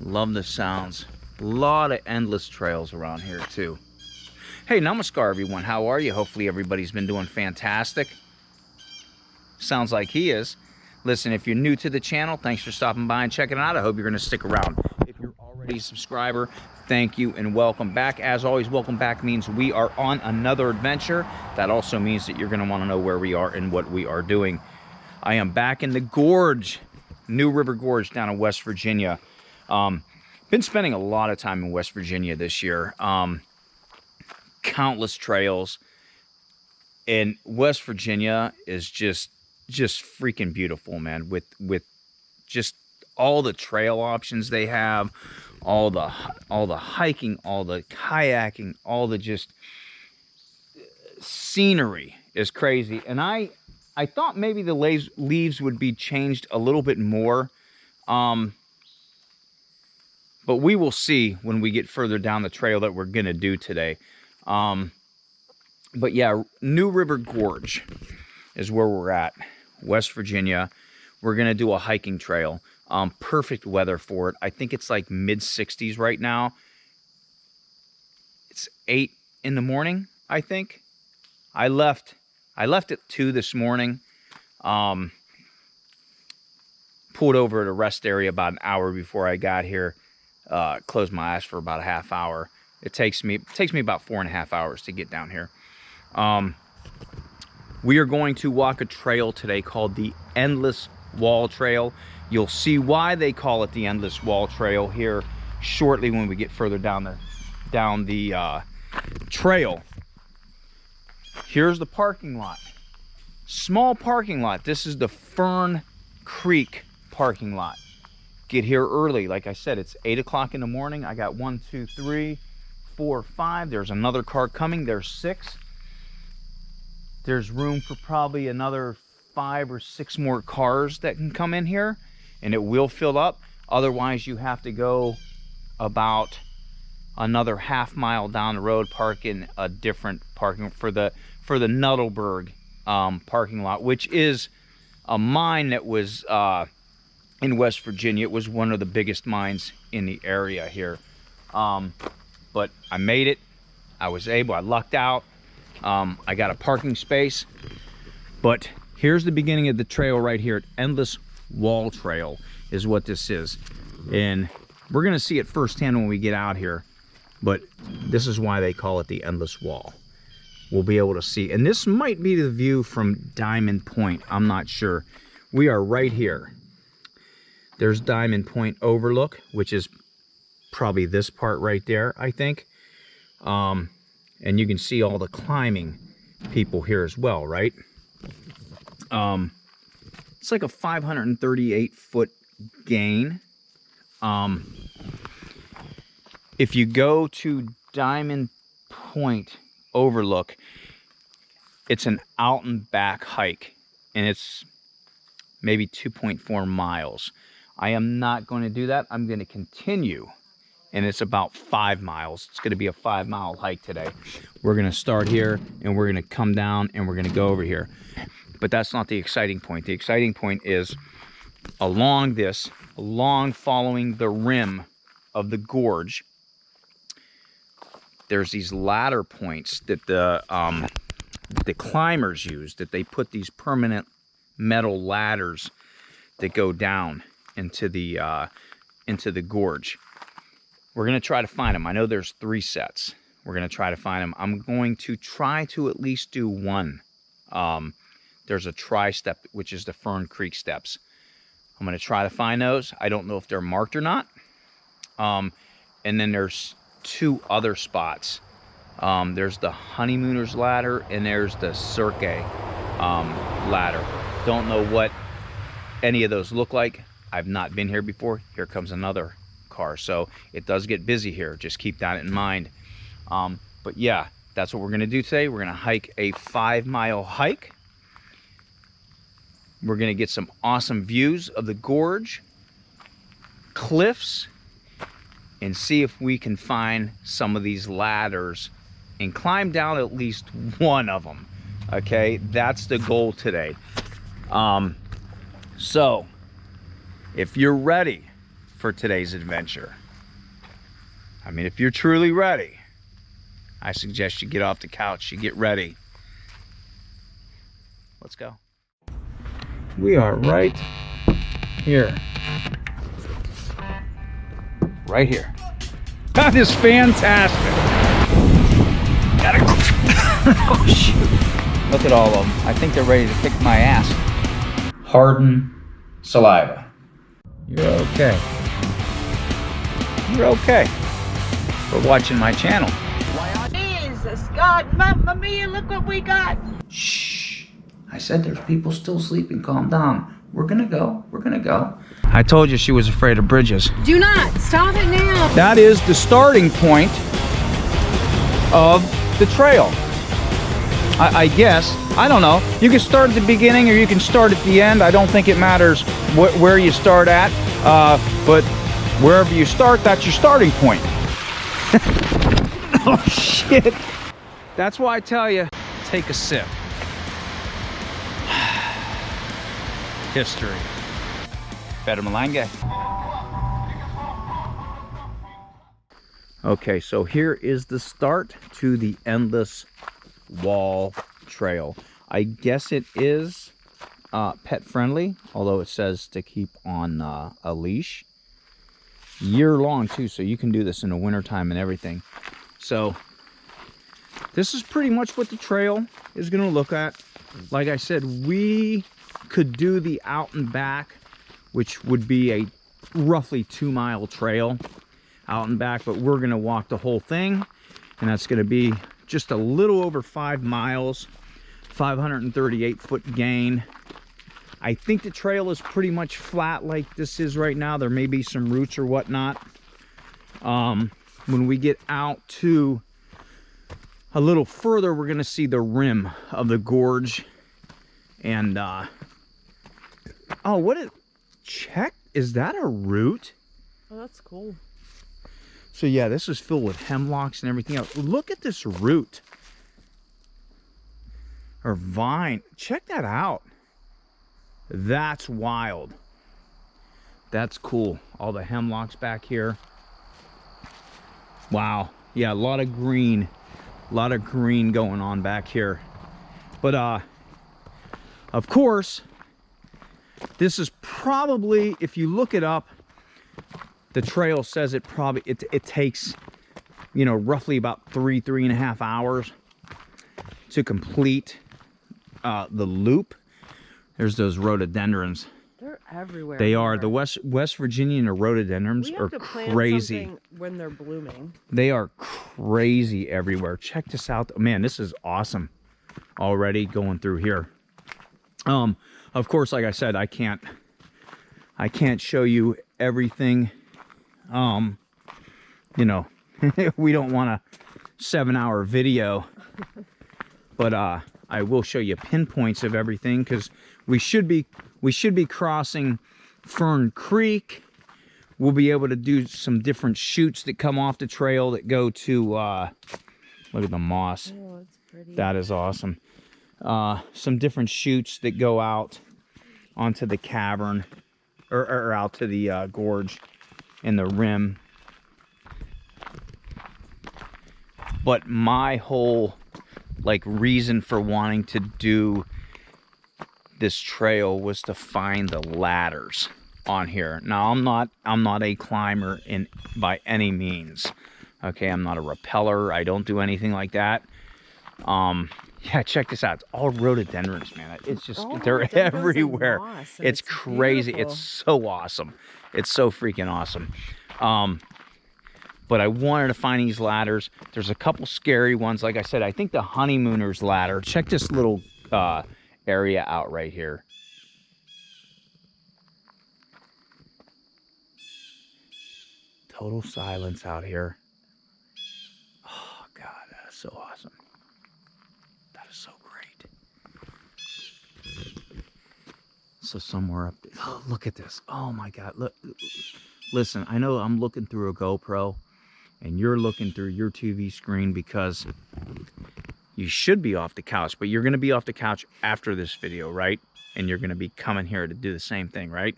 Love the sounds. A lot of endless trails around here too. Hey, namaskar everyone. How are you? Hopefully everybody's been doing fantastic. Sounds like he is. Listen, if you're new to the channel, thanks for stopping by and checking it out. I hope you're going to stick around. If you're already a subscriber, thank you and welcome back. As always, welcome back means we are on another adventure. That also means that you're going to want to know where we are and what we are doing. I am back in the gorge, New River Gorge down in West Virginia. Been spending a lot of time in West Virginia this year. Countless trails. And West Virginia is just freaking beautiful, man, with just all the trail options they have, all the hiking, all the kayaking, all the just scenery is crazy. And I thought maybe the leaves would be changed a little bit more, but we will see when we get further down the trail that we're gonna do today. But yeah, New River Gorge is where we're at. West Virginia. We're gonna do a hiking trail. Perfect weather for it. I think it's like mid-60s right now. It's 8 in the morning, I think. I left at 2 this morning. Pulled over at a rest area about an hour before I got here. Closed my eyes for about a half hour. It takes me about 4.5 hours to get down here. We are going to walk a trail today called the Endless Wall Trail. You'll see why they call it the Endless Wall Trail here shortly when we get further down the trail. Here's the parking lot. Small parking lot. This is the Fern Creek parking lot. Get here early. Like I said, it's 8 o'clock in the morning. I got 1, 2, 3, 4, 5. There's another car coming. There's 6. There's room for probably another 5 or 6 more cars that can come in here, and it will fill up. Otherwise, you have to go about another half mile down the road, park in a different parking for the Nuttleberg parking lot, which is a mine that was in West Virginia. It was one of the biggest mines in the area here. But I made it. I lucked out. I got a parking space. But here's the beginning of the trail right here at Endless Wall Trail is what this is. And we're going to see it firsthand when we get out here. But this is why they call it the Endless Wall. We'll be able to see. And this might be the view from Diamond Point. I'm not sure. We are right here. There's Diamond Point Overlook, which is probably this part right there, I think. And you can see all the climbing people here as well, right? It's like a 538-foot gain. If you go to Diamond Point Overlook, it's an out and back hike, and it's maybe 2.4 miles. I am not going to do that. I'm going to continue, and it's about 5 miles. It's going to be a 5-mile hike today. We're going to start here, and we're going to come down, and we're going to go over here. But that's not the exciting point. The exciting point is along following the rim of the gorge, there's these ladder points that the climbers use, that they put these permanent metal ladders that go down into the gorge. We're going to try to find them. I know there's 3 sets. We're going to try to find them. I'm going to try to at least do one. There's a tri-step, which is the Fern Creek steps. I'm going to try to find those. I don't know if they're marked or not. And then there's 2 other spots. There's the Honeymooners ladder, and there's the Cirque ladder. Don't know what any of those look like. I've not been here before. Here comes another car. So it does get busy here. Just keep that in mind. But yeah, that's what we're going to do today. We're going to hike a 5-mile hike. We're going to get some awesome views of the gorge, cliffs, and see if we can find some of these ladders and climb down at least one of them. Okay, that's the goal today. So if you're ready for today's adventure. I mean, if you're truly ready, I suggest you get off the couch, you get ready. Let's go. We are right here. Right here. That is fantastic. Gotta go. Oh, shoot. Look at all of them. I think they're ready to kick my ass. Harden saliva. You're okay. You're okay for watching my channel. Jesus, God, Mamma Mia, look what we got. Shh. I said there's people still sleeping. Calm down. We're gonna go. We're gonna go. I told you she was afraid of bridges. Do not. Stop it now. That is the starting point of the trail. I guess. I don't know. You can start at the beginning or you can start at the end. I don't think it matters where you start at. But wherever you start, that's your starting point. Oh, shit. That's why I tell you, take a sip. History. Better Malanga. Okay, so here is the start to the Endless Wall Trail. I guess it is pet friendly, although it says to keep on a leash. Year long too, so you can do this in the wintertime and everything. So this is pretty much what the trail is going to look at. Like I said, we could do the out and back, which would be a roughly 2-mile trail out and back, but we're going to walk the whole thing, and that's going to be just a little over 5 miles, 538-foot gain. I think the trail is pretty much flat like this is right now. There may be some roots or whatnot. When we get out to a little further, we're going to see the rim of the gorge. And oh, what is, check, is that a root? Oh, that's cool. So yeah, this is filled with hemlocks and everything else. Look at this root or vine. Check that out. That's wild. That's cool. All the hemlocks back here. Wow. Yeah, a lot of green. A lot of green going on back here. But of course, this is probably, if you look it up, the trail says it probably, it takes, you know, roughly about 3.5 hours to complete the loop. There's those rhododendrons. They're everywhere. They are. The West Virginian rhododendrons are crazy. When they're blooming. They are crazy everywhere. Check this out. Man, this is awesome. Already going through here. Of course, like I said, I can't show you everything. You know, we don't want a 7-hour video, but I will show you pinpoints of everything, because we should be crossing Fern Creek. We'll be able to do some different chutes that come off the trail that go to look at the moss. Oh, it's pretty. That is awesome. Some different chutes that go out onto the cavern or out to the gorge and the rim. But my whole reason for wanting to do this trail was to find the ladders on here. Now I'm not a climber by any means. Okay, I'm not a rappeller. I don't do anything like that. Yeah, check this out. It's all rhododendrons, man. It's just, they're everywhere. It's crazy. Beautiful. It's so awesome. It's so freaking awesome. But I wanted to find these ladders. There's a couple scary ones. Like I said, I think the Honeymooners ladder. Check this little area out right here. Total silence out here. Oh, God, that is so awesome. That is so great. So somewhere up there. Oh, look at this. Oh, my God. Look. Listen, I know I'm looking through a GoPro, and you're looking through your TV screen because you should be off the couch, but you're going to be off the couch after this video, right? And you're going to be coming here to do the same thing, right?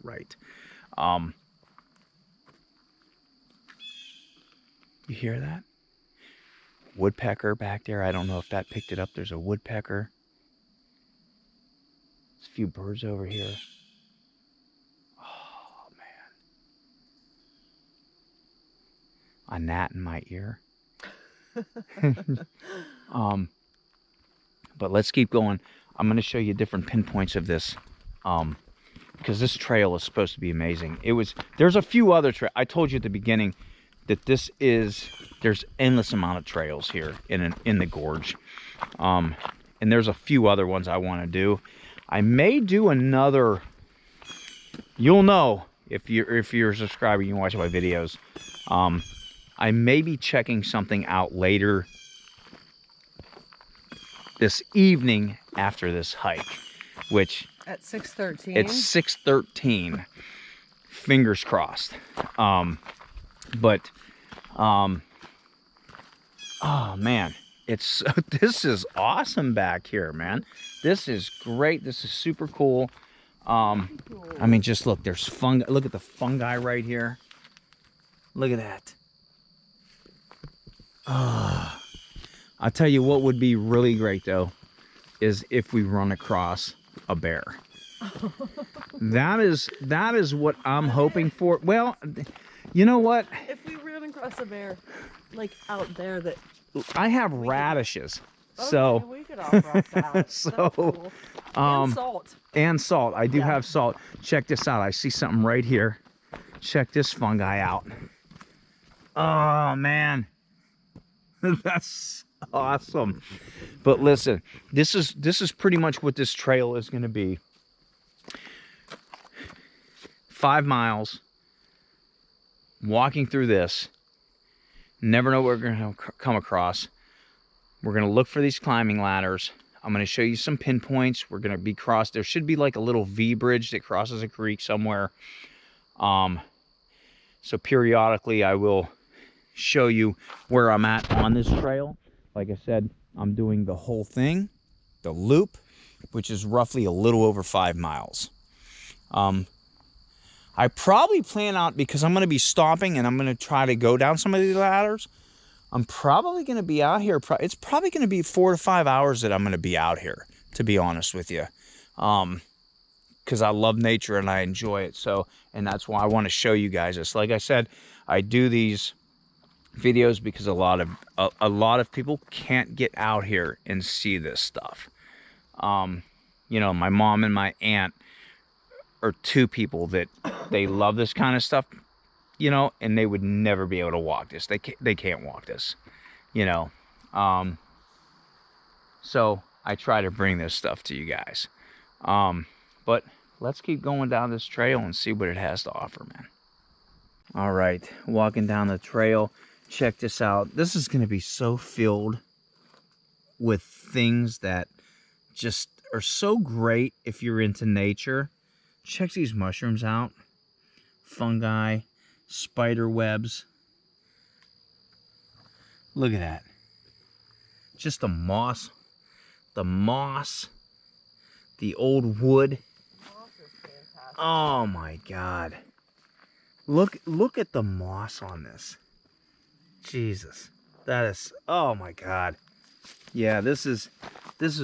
Right. You hear that? Woodpecker back there. I don't know if that picked it up. There's a woodpecker. There's a few birds over here. Oh, man. A gnat in my ear. But let's keep going. I'm going to show you different pinpoints of this. Because this trail is supposed to be amazing. There's a few other trails. I told you at the beginning that there's endless amount of trails here in the gorge. And there's a few other ones I want to do. I may do another, you'll know if you're a subscriber, you can watch my videos. I may be checking something out later this evening after this hike, which At 6:13. it's 6:13. Fingers crossed. Oh man, this is awesome back here, man. This is great. This is super cool. I mean, just look, there's fungi. Look at the fungi right here. Look at that. I'll tell you what would be really great though, is if we run across a bear. That is what I'm hoping for. Well, you know what? If we ran across a bear, like out there, that I have radishes, okay, so we could all cross that. so That's cool. And salt. And salt. I do Yeah. have salt. Check this out. I see something right here. Check this fungi out. Oh man, that's awesome. But listen, this is pretty much what this trail is going to be. 5 miles walking through this. Never know what we're going to come across. We're going to look for these climbing ladders. I'm going to show you some pinpoints. We're going to be crossed. There should be like a little V bridge that crosses a creek somewhere. So periodically I will show you where I'm at on this trail. Like I said, I'm doing the whole thing, the loop, which is roughly a little over 5 miles. I probably plan out, because I'm going to be stopping and I'm going to try to go down some of these ladders. I'm probably going to be out here. It's probably going to be 4 to 5 hours that I'm going to be out here, to be honest with you. Because I love nature and I enjoy it. So, and that's why I want to show you guys this. Like I said, I do these videos because a lot of people can't get out here and see this stuff. You know, my mom and my aunt are two people that they love this kind of stuff, you know, and they would never be able to walk this. They can't walk this, you know. So I try to bring this stuff to you guys. But let's keep going down this trail and see what it has to offer, man. All right, walking down the trail. Check this out. This is going to be so filled with things that just are so great if you're into nature. Check these mushrooms out. Fungi, spider webs. Look at that. Just the moss, the old wood. Moss is fantastic. Oh my God. Look at the moss on this. Jesus. That is, oh my God. Yeah, this is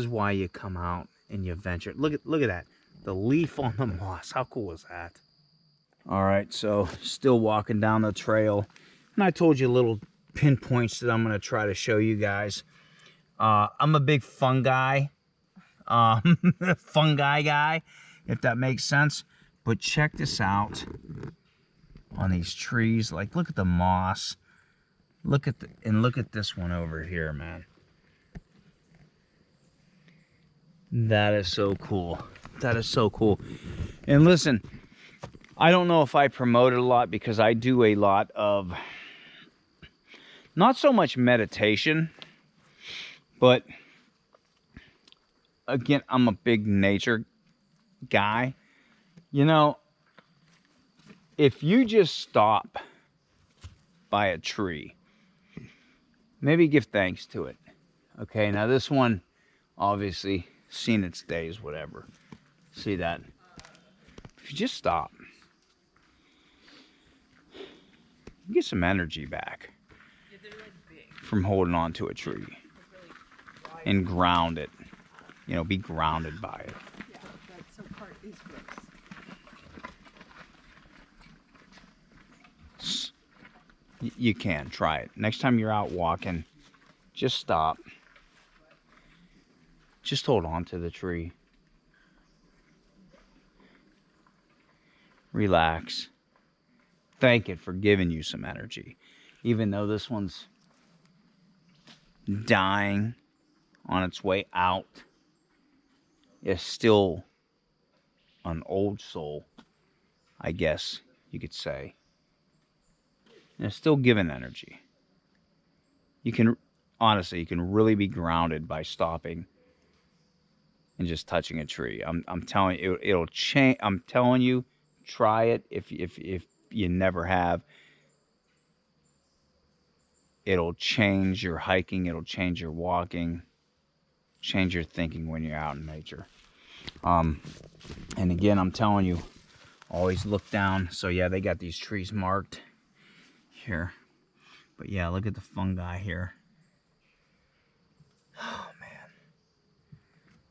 why you come out and you venture. Look at that. The leaf on the moss. How cool is that? All right, so still walking down the trail. And I told you little pinpoints that I'm going to try to show you guys. I'm a big fungi guy, if that makes sense. But check this out on these trees. Like, look at the moss. Look at this one over here, man. That is so cool. That is so cool. And listen, I don't know if I promote it a lot, because I do a lot of, not so much meditation, but again, I'm a big nature guy. You know, if you just stop by a tree, maybe give thanks to it. Okay, now this one, obviously, seen its days, whatever. See that? If you just stop, you get some energy back. You from holding on to a tree and ground it. You know, be grounded by it. Yeah, that's some part is gross. You can try it. Next time you're out walking, just stop. Just hold on to the tree. Relax. Thank it for giving you some energy. Even though this one's dying on its way out, it's still an old soul, I guess you could say. And it's still giving energy. You can, honestly, you can really be grounded by stopping and just touching a tree. I'm telling you, it'll change. I'm telling you, try it if you never have. It'll change your hiking. It'll change your walking. Change your thinking when you're out in nature. And again, I'm telling you, always look down. So yeah, they got these trees marked here. But yeah, look at the fungi here. Oh man.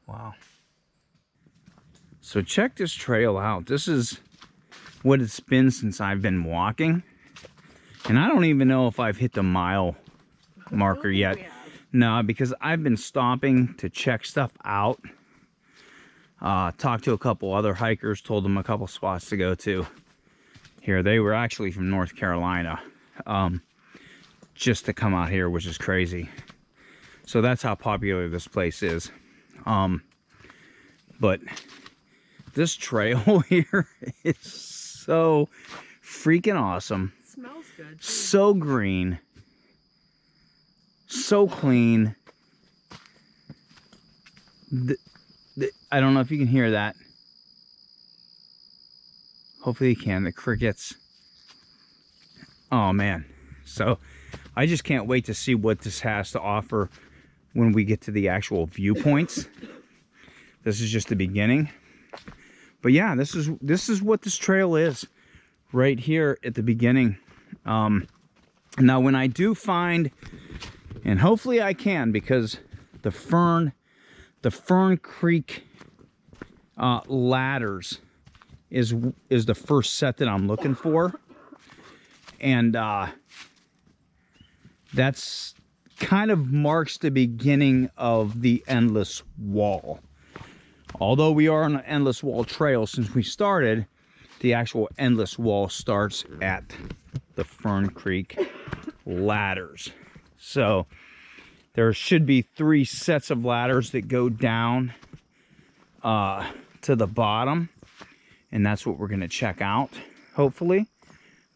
Wow. So check this trail out. This is what it's been since I've been walking. And I don't even know if I've hit the mile marker yet. No, because I've been stopping to check stuff out. Talked to a couple other hikers, told them a couple spots to go to. Here, they were actually from North Carolina. Just to come out here, which is crazy. So that's how popular this place is. But this trail here is so freaking awesome. It smells good. Too. So green. So clean. I don't know if you can hear that. Hopefully you can. The crickets. Oh man. So I just can't wait to see what this has to offer when we get to the actual viewpoints. This is just the beginning. But yeah, this is what this trail is right here at the beginning. Now when I do find, and hopefully I can, because the Fern Creek ladders is the first set that I'm looking for. And that's kind of marks the beginning of the Endless Wall. Although we are on an Endless Wall trail since we started, the actual Endless Wall starts at the Fern Creek ladders. So there should be 3 sets of ladders that go down to the bottom, and that's what we're going to check out, hopefully.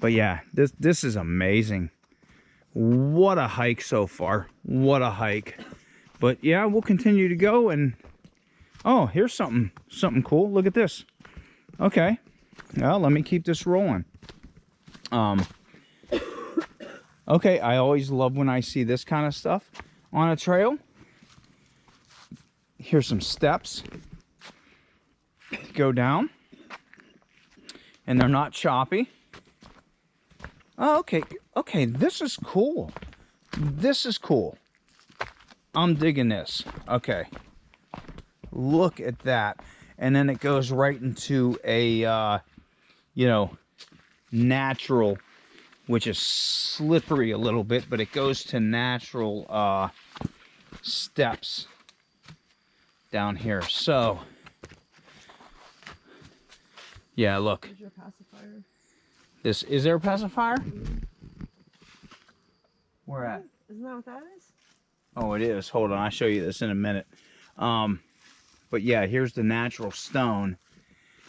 But yeah, this is amazing. What a hike so far. What a hike. But yeah, we'll continue to go. And oh, here's something cool. Look at this. Okay. Well, let me keep this rolling. Okay, I always love when I see this kind of stuff on a trail. Here's some steps to go down. And they're not choppy. Oh, okay, this is cool. This is cool. I'm digging this. Okay. Look at that. And then it goes right into a, natural, which is slippery a little bit, but it goes to natural steps down here. So, yeah, look. Is your pacifier? Is there a pacifier? Where at? Isn't that what that is? Oh, it is. Hold on, I'll show you this in a minute. But yeah, here's the natural stone,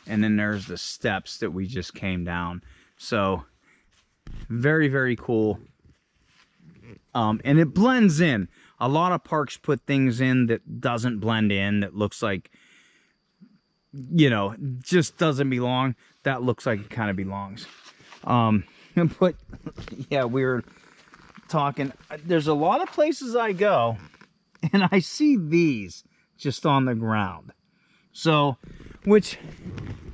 and then there's the steps that we just came down. So very, very cool. And it blends in. A lot of parks put things in that doesn't blend in, that looks like, just doesn't belong. That looks like it kind of belongs. But yeah, we were talking. There's a lot of places I go, and I see these just on the ground. So, which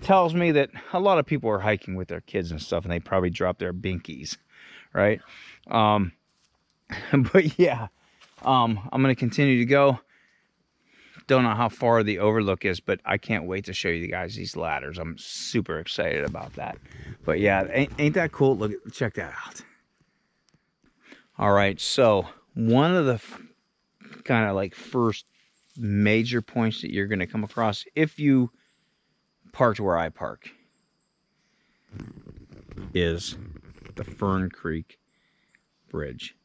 tells me that a lot of people are hiking with their kids and stuff, and they probably drop their binkies, right? But yeah, I'm gonna continue to go. Don't know how far the overlook is, but I can't wait to show you guys these ladders. I'm super excited about that. But yeah, ain't that cool? Look, check that out. All right, so one of the kind of like first major points that you're gonna come across if you parked where I park is the Fern Creek Bridge.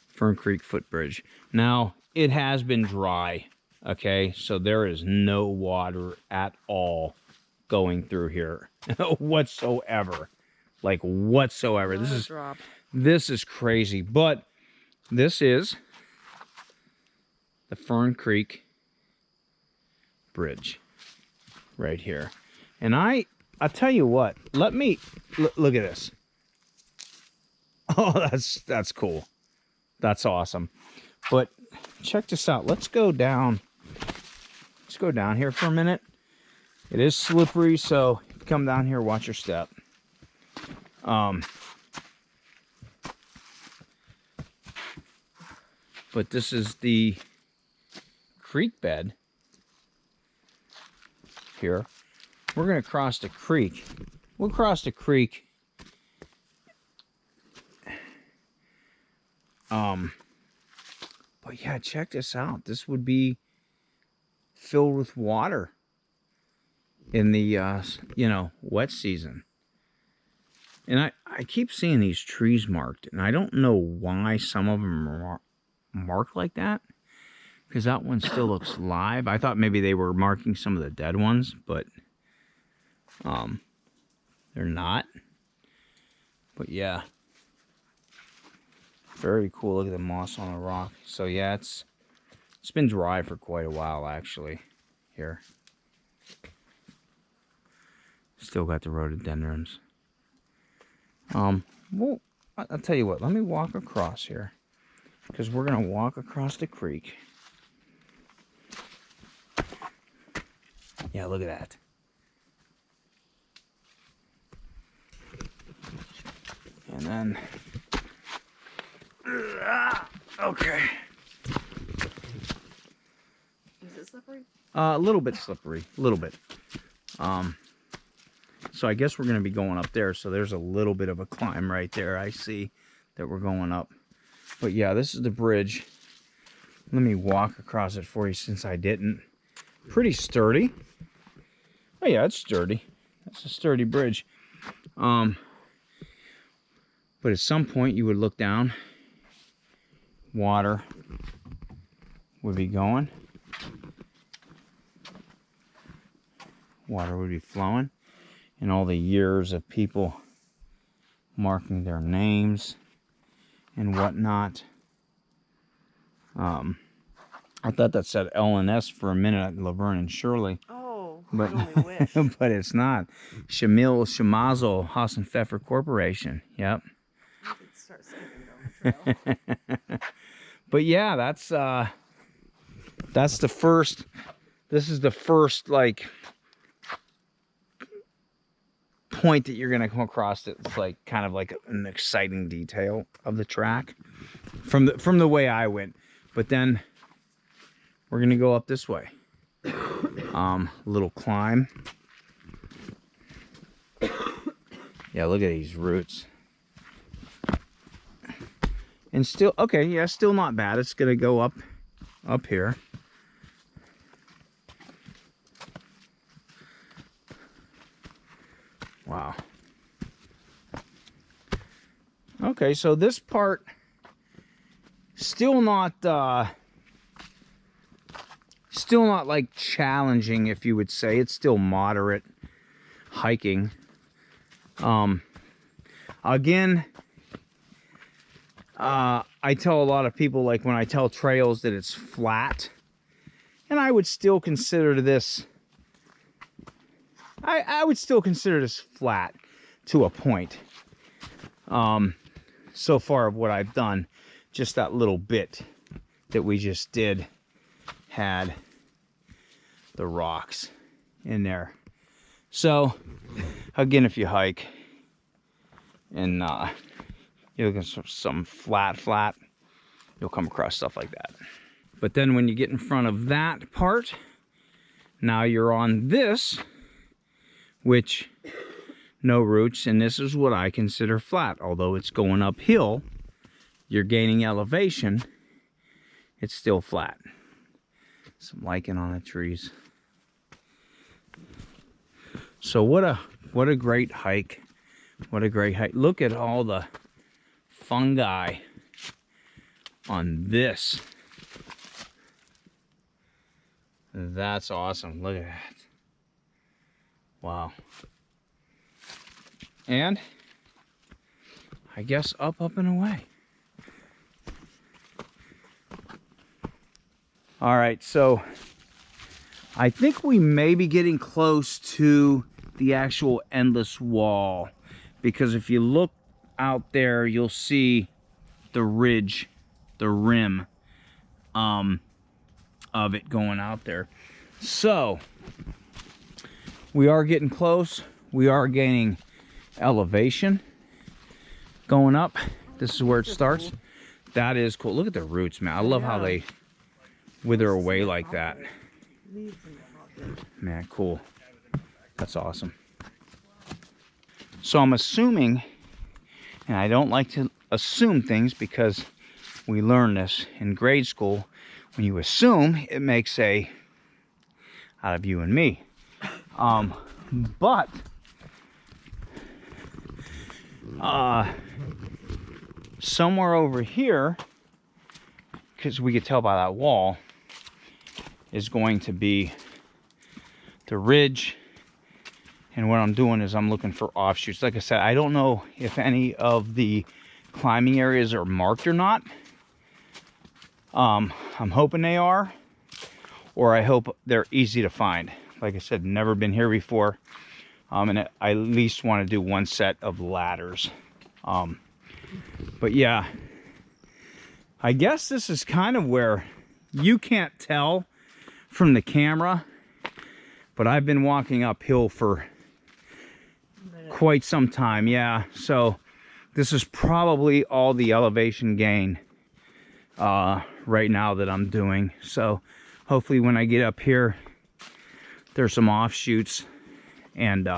Fern Creek footbridge. Now, it has been dry, okay? So there is no water at all going through here whatsoever. Like whatsoever. This is crazy, but this is the Fern Creek Bridge right here. And I'll tell you what, let me look at this. Oh, that's cool. That's awesome. But check this out. Let's go down. Let's go down here for a minute. It is slippery, so if you come down here, watch your step. But this is the creek bed here. We're going to cross the creek. We'll cross the creek. But yeah, check this out. This would be filled with water in the, wet season. And I keep seeing these trees marked, and I don't know why some of them are marked like that, because that one still looks live. I thought maybe they were marking some of the dead ones, but they're not. But yeah, very cool. Look at the moss on the rock. So yeah, it's been dry for quite a while actually here. Still got the rhododendrons. Well, I'll tell you what, let me walk across here, because we're gonna walk across the creek. Yeah, look at that. And then okay. Is it slippery? A little bit slippery, a little bit. So I guess we're going to be going up there. So there's a little bit of a climb right there. I see that we're going up. But yeah, this is the bridge. Let me walk across it for you since I didn't. Pretty sturdy. Oh yeah, it's sturdy. That's a sturdy bridge. But at some point you would look down. Water would be going. Water would be flowing. And all the years of people marking their names and whatnot. I thought that said L&S for a minute at Laverne and Shirley. Oh, but I only wish. but it's not. Shamil Shamazel Hassan Pfeffer Corporation. Yep. I could start saving down the trail. But yeah, that's the first. This is the first like point that you're gonna come across that's like kind of like an exciting detail of the track from the way I went. But then we're gonna go up this way. Little climb. Yeah, look at these roots. And still okay, yeah, still not bad. It's gonna go up here. Wow. Okay, so this part still not like challenging, if you would say. It's still moderate hiking. Again, I tell a lot of people, like when I tell trails, that it's flat, and I would still consider this. I would still consider this flat to a point. So far of what I've done, just that little bit that we just did had the rocks in there. So again, if you hike and you're looking for some flat, you'll come across stuff like that. But then when you get in front of that part, now you're on this, which no roots, and this is what I consider flat. Although it's going uphill, you're gaining elevation, it's still flat. Some lichen on the trees. So what a great hike. What a great hike. Look at all the fungi on this. That's awesome. Look at that. Wow. And I guess up and away. All right, so I think we may be getting close to the actual endless wall, because if you look out there, you'll see the ridge, the rim of it going out there. So we are getting close. We are gaining elevation going up. This is where it starts. That is cool. Look at the roots, man. I love how they wither away like that. Man, cool. That's awesome. So I'm assuming, and I don't like to assume things because we learn this in grade school, when you assume, it makes a out of you and me. But somewhere over here, because we could tell by that wall, is going to be the ridge. And what I'm doing is I'm looking for offshoots. Like I said, I don't know if any of the climbing areas are marked or not. I'm hoping they are, or I hope they're easy to find. Like I said, never been here before. And I at least want to do one set of ladders. But yeah, I guess this is kind of where you can't tell from the camera, but I've been walking uphill for quite some time. Yeah, so this is probably all the elevation gain right now that I'm doing. So hopefully when I get up here, there's some offshoots, and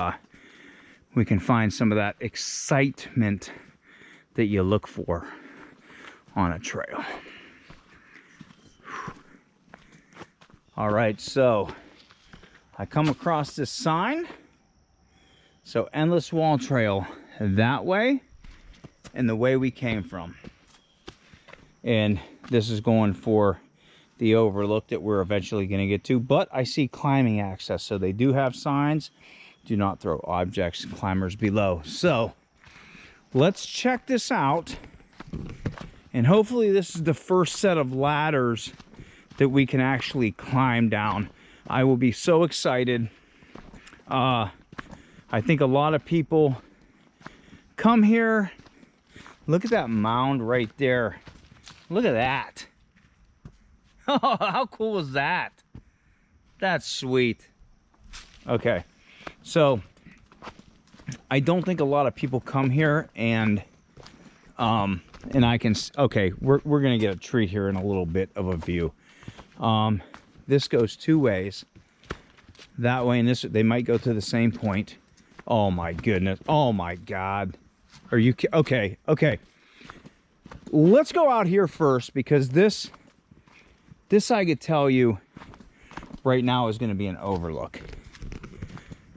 we can find some of that excitement that you look for on a trail. All right, so I come across this sign. So Endless Wall Trail that way, and the way we came from. And this is going for the overlook that we're eventually going to get to. But I see climbing access, so they do have signs. Do not throw objects, climbers below. So let's check this out. And hopefully this is the first set of ladders that we can actually climb down. I will be so excited. I think a lot of people come here. Look at that mound right there. Look at that. Oh, how cool is that? That's sweet. Okay, so I don't think a lot of people come here, and I can, okay, we're gonna get a treat here in a little bit of a view. This goes two ways, that way and this. They might go to the same point. Oh my goodness. Oh my God. Are you okay? Okay. Let's go out here first, because this I could tell you right now is going to be an overlook.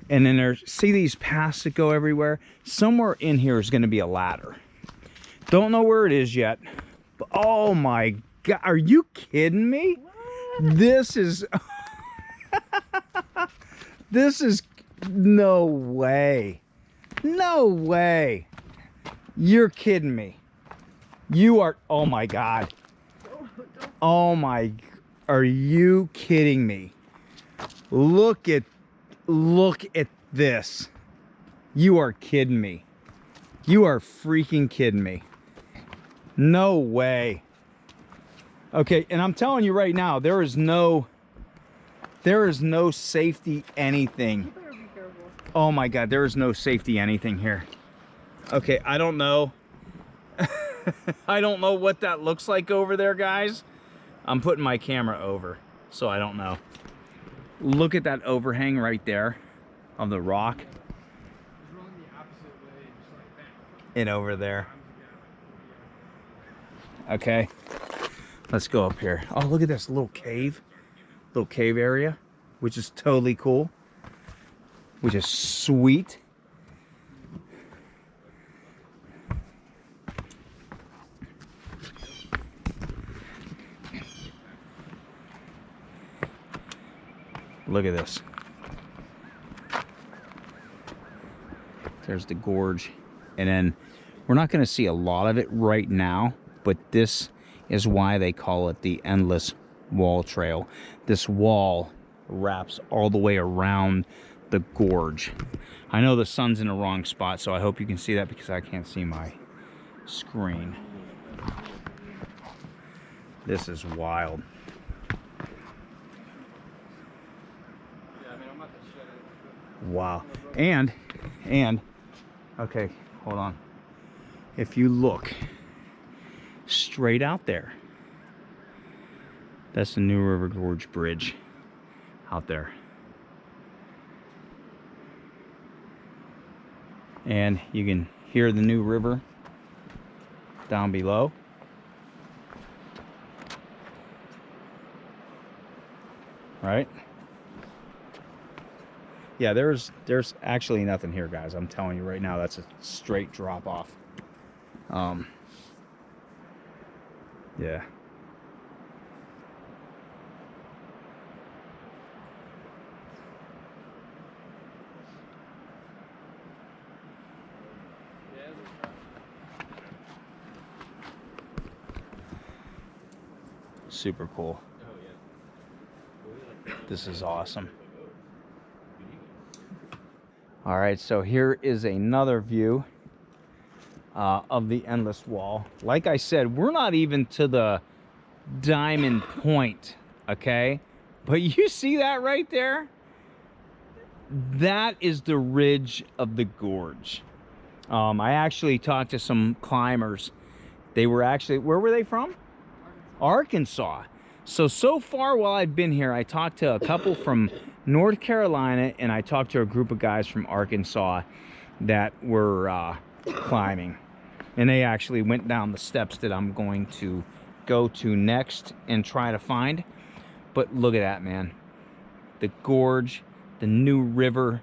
And then there's, see these paths that go everywhere? Somewhere in here is going to be a ladder. Don't know where it is yet. But oh my God. Are you kidding me? What? This is this is no way. No way. You're kidding me. You are, oh my God. Oh my, are you kidding me? Look at this. You are kidding me. You are freaking kidding me. No way. Okay, and I'm telling you right now, there is no safety anything. Oh my God, there is no safety anything here. Okay, I don't know. I don't know what that looks like over there, guys. I'm putting my camera over, so I don't know. Look at that overhang right there of the rock. And over there. Okay, let's go up here. Oh, look at this little cave area, which is totally cool, which is sweet. Look at this. There's the gorge. And then we're not going to see a lot of it right now, but this is why they call it the Endless Wall Trail. This wall wraps all the way around the gorge. I know the sun's in the wrong spot, so I hope you can see that because I can't see my screen. This is wild. Wow. And okay, hold on. If you look straight out there, that's the new River Gorge Bridge out there. And you can hear the new river down below. Right? Yeah, there's actually nothing here, guys. I'm telling you right now, that's a straight drop off. Yeah. Super cool. This is awesome. All right, so here is another view of the Endless Wall. Like I said, we're not even to the diamond point, okay? But you see that right there? That is the ridge of the gorge. I actually talked to some climbers. They were actually, where were they from? Arkansas. So far while I've been here, I talked to a couple from North Carolina, and I talked to a group of guys from Arkansas that were climbing. And they actually went down the steps that I'm going to go to next and try to find. But look at that, man. The gorge, the new river.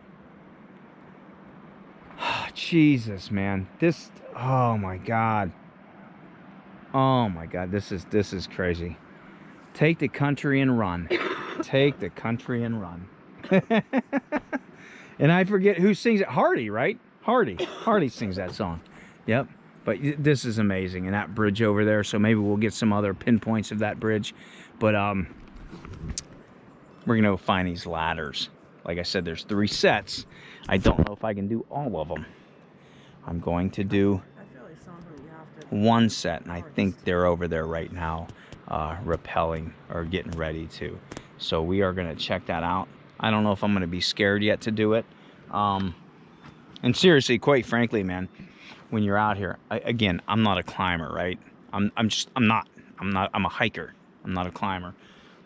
Jesus, man. This, oh my God. Oh my God, this is crazy. Take the country and run. Take the country and run. And I forget who sings it. Hardy, right? Hardy sings that song. Yep. But this is amazing. And that bridge over there, so maybe we'll get some other pinpoints of that bridge. But we're gonna go find these ladders. Like I said, there's 3 sets. I don't know if I can do all of them. I'm going to do 1 set, and I think they're over there right now, rappelling or getting ready to. So we are going to check that out. I don't know if I'm going to be scared yet to do it. And seriously, quite frankly, man, when you're out here, again, I'm not a climber, right? I'm a hiker. I'm not a climber.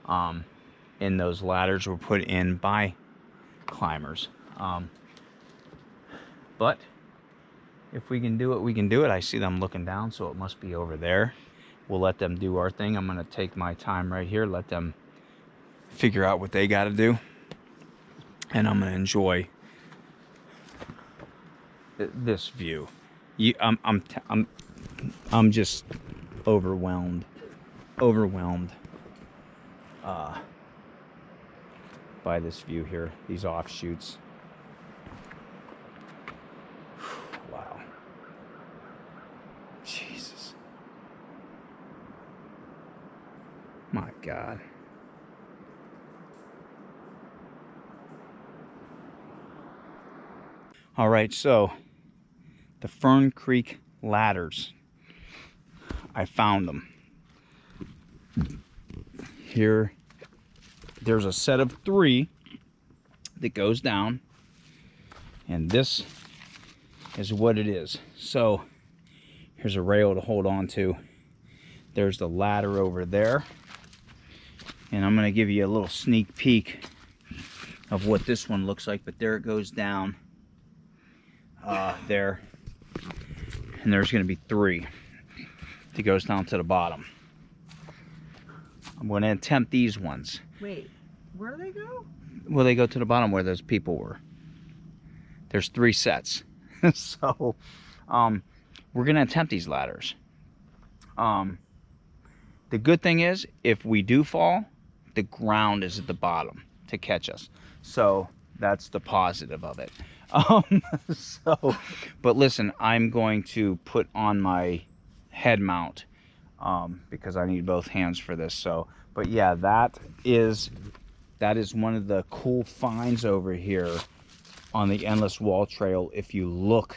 And those ladders were put in by climbers. But if we can do it, we can do it. I see them looking down, so it must be over there. We'll let them do our thing. I'm going to take my time right here, let them figure out what they got to do. And I'm going to enjoy this view. I'm just overwhelmed by this view here, these offshoots. Wow. Jesus. My God. All right, so the Fern Creek ladders, I found them. Here, there's a set of 3 that goes down, and this is what it is. So Here's a rail to hold on to. There's the ladder over there. And I'm gonna give you a little sneak peek of what this one looks like, but there it goes down there. And there's gonna be 3 that goes down to the bottom. I'm gonna attempt these ones. Wait, where do they go? Well, they go to the bottom where those people were. There's 3 sets. So, we're gonna attempt these ladders. The good thing is, if we do fall, the ground is at the bottom to catch us. So that's the positive of it. But listen, I'm going to put on my head mount because I need both hands for this. So, but yeah, that is one of the cool finds over here on the Endless Wall Trail. If you look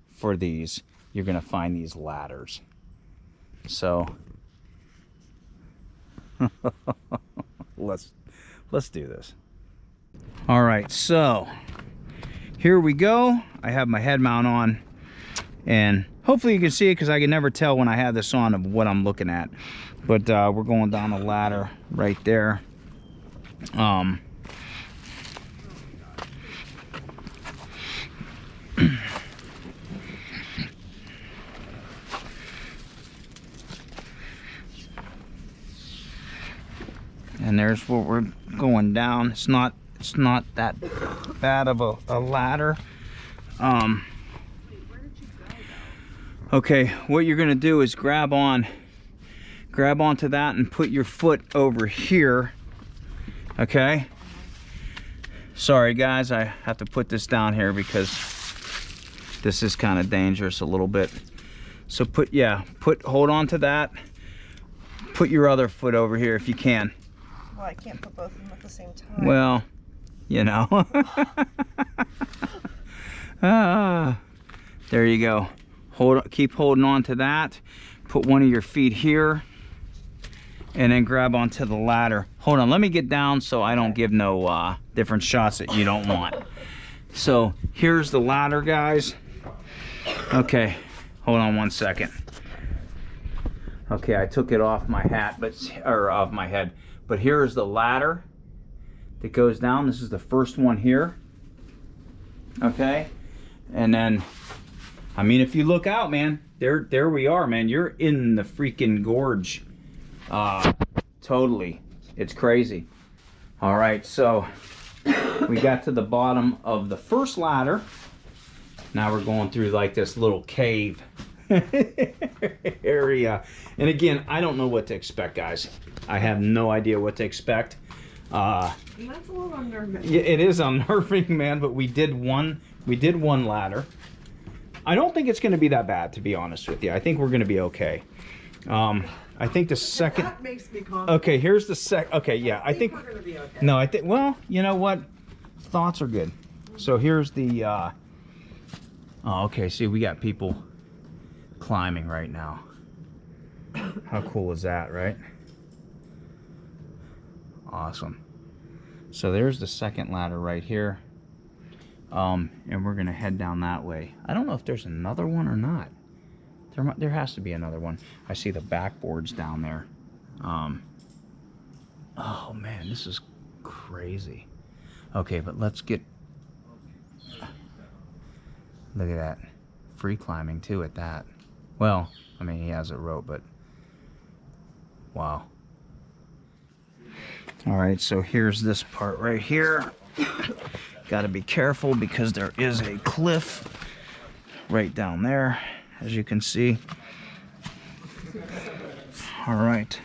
for these, you're gonna find these ladders. So let's do this. All right, so here we go. I have my head mount on, and hopefully you can see it because I can never tell when I have this on of what I'm looking at. But we're going down the ladder right there. And there's where we're going down. It's not that bad of a ladder. Okay, what you're gonna do is grab onto that and put your foot over here. Okay. Sorry guys, I have to put this down here because this is kind of dangerous a little bit. So hold on to that. Put your other foot over here if you can. Well, I can't put both of them at the same time. Well, you know. There you go. Keep holding on to that. Put one of your feet here and then grab onto the ladder. Hold on, let me get down so I don't give no different shots that you don't want. So here's the ladder, guys. Okay, hold on one second. Okay, I took it off my hat, or off my head. But here is the ladder that goes down. This is the first one here. Okay, and then, I mean, if you look out, man, there we are, man. You're in the freaking gorge. Totally, it's crazy. All right, so we got to the bottom of the first ladder. Now we're going through like this little cave area. And again, I don't know what to expect, guys. I have no idea what to expect. That's a little unnerving. Yeah, it is unnerving, man, but we did one ladder. I don't think it's going to be that bad, to be honest with you. I think we're going to be okay. I think the second... That makes me confident. Okay, here's the second... Okay, yeah, I think... we're going to be okay. No, I think... Well, you know what? Thoughts are good. So here's the... Oh, okay, see, we got people climbing right now. How cool is that, right? Awesome. So there's the second ladder right here. And we're going to head down that way. I don't know if there's another one or not. There has to be another one. I see the backboards down there. Oh man, this is crazy. Okay, but let's get... Look at that. Free climbing too at that. Well, I mean, he has a rope, but... Wow. All right, so here's this part right here. Got to be careful because there is a cliff right down there, as you can see. All right.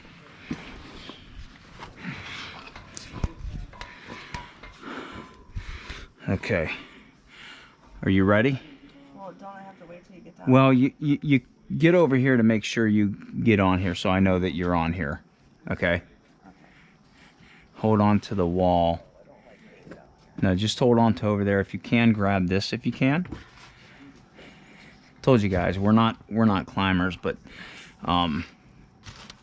Okay. Are you ready? Well, don't I have to wait till you get down? Well, you get over here to make sure you get on here so I know that you're on here. Okay? Hold on to the wall. No, just hold on to over there. If you can, grab this if you can. Told you guys, we're not climbers, but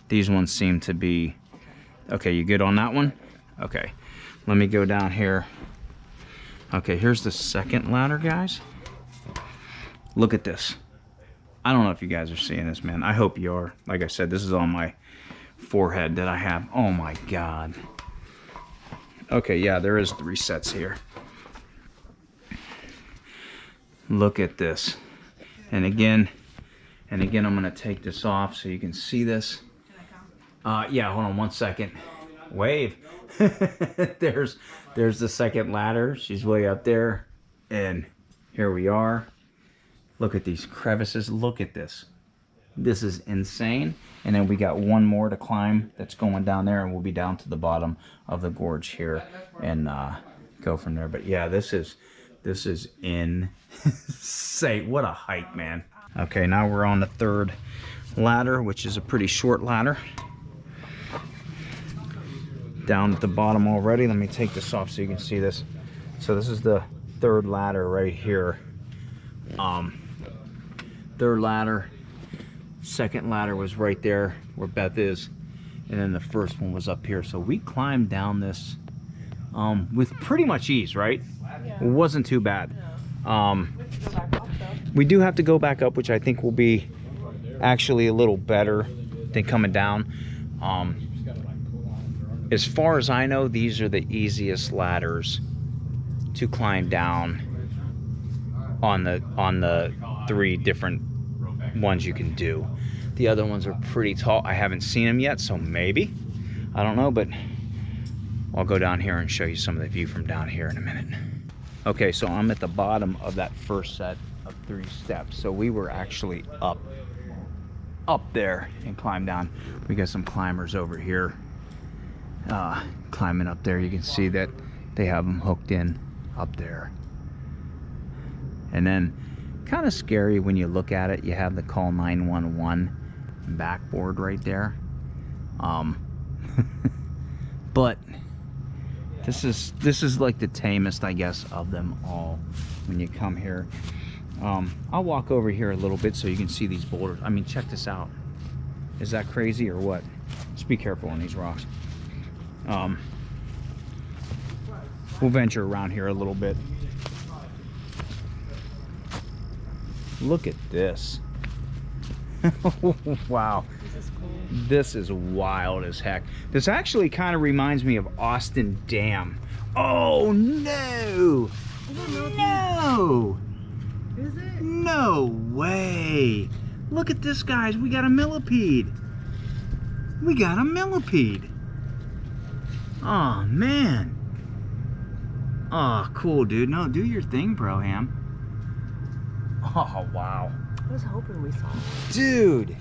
these ones seem to be... Okay, you good on that one? Okay. Let me go down here. Okay, here's the second ladder, guys. Look at this. I don't know if you guys are seeing this, man. I hope you are. Like I said, this is on my forehead that I have. Oh my God. Okay, yeah, there is 3 sets here. Look at this. And again, I'm gonna take this off so you can see this. Yeah, hold on 1 second. Wave. There's the second ladder. She's way up there. And here we are. Look at these crevices. Look at this. This is insane. And then we got one more to climb that's going down there, and we'll be down to the bottom of the gorge here and go from there. But yeah, this is insane. What a hike, man. Okay, now we're on the 3rd ladder, which is a pretty short ladder. Down at the bottom already. Let me take this off so you can see this. So this is the 3rd ladder right here. 3rd ladder, 2nd ladder was right there where Beth is, and then the 1st one was up here. So we climbed down this with pretty much ease, right? Yeah. It wasn't too bad. We do have to go back up, which I think will be actually a little better than coming down. As far as I know, these are the easiest ladders to climb down on the 3 different ones you can do. The other ones are pretty tall. I haven't seen them yet, so maybe. I don't know, but I'll go down here and show you some of the view from down here in a minute. Okay, so I'm at the bottom of that 1st set of 3 steps. So we were actually up there and climbed down. We got some climbers over here climbing up there. You can see that they have them hooked in up there. And then kind of scary when you look at it, you have the call 911 backboard right there. But this is like the tamest, I guess, of them all when you come here. I'll walk over here a little bit so you can see these boulders. I mean, check this out. Is that crazy or what? Just be careful on these rocks. We'll venture around here a little bit. Look at this. Wow. This is cool. This is wild as heck. This actually kind of reminds me of Austin Dam. Oh no! No! Is it? No way! Look at this, guys. We got a millipede. We got a millipede. Oh man. Oh, cool, dude. No, do your thing, Broham. Oh, wow. I was hoping we saw it. Dude.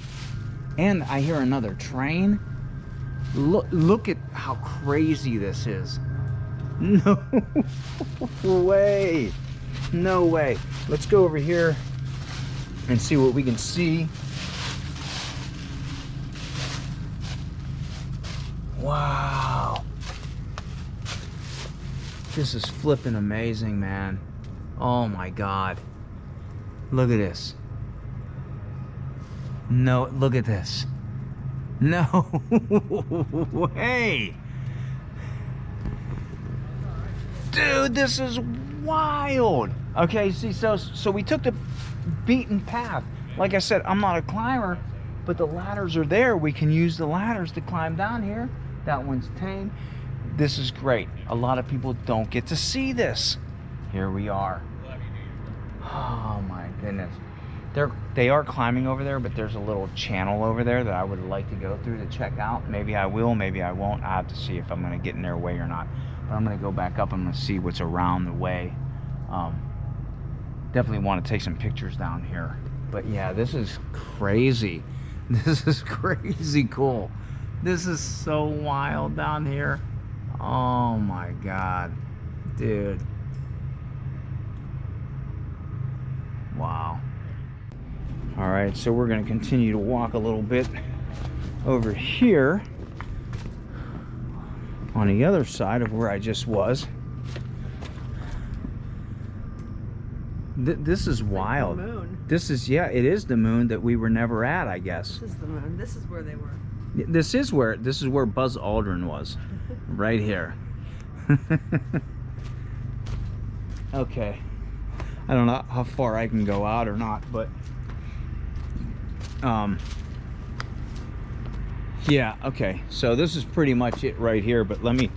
And I hear another train. Look at how crazy this is. No way. No way. Let's go over here and see what we can see. Wow. This is flipping amazing, man. Oh my God. Look at this. No, look at this. No way. Dude, this is wild. Okay, see, so we took the beaten path. Like I said, I'm not a climber, but the ladders are there. We can use the ladders to climb down here. That one's tame. This is great. A lot of people don't get to see this. Here we are. Oh my goodness. They are climbing over there, but there's a little channel over there that I would like to go through to check out. Maybe I will, maybe I won't. I have to see if I'm gonna get in their way or not. But I'm gonna go back up. I'm gonna see what's around the way. Definitely want to take some pictures down here. But yeah, this is crazy. This is crazy cool. This is so wild down here. Oh my God, dude. Wow. All right, so we're going to continue to walk a little bit over here on the other side of where I just was. This is wild. Like the moon. This is, yeah, it is the moon that we were never at, I guess. This is the moon. This is where they were. This is where Buzz Aldrin was. Right here. Okay. I don't know how far I can go out or not, but Yeah, okay, so this is pretty much it right here, but let me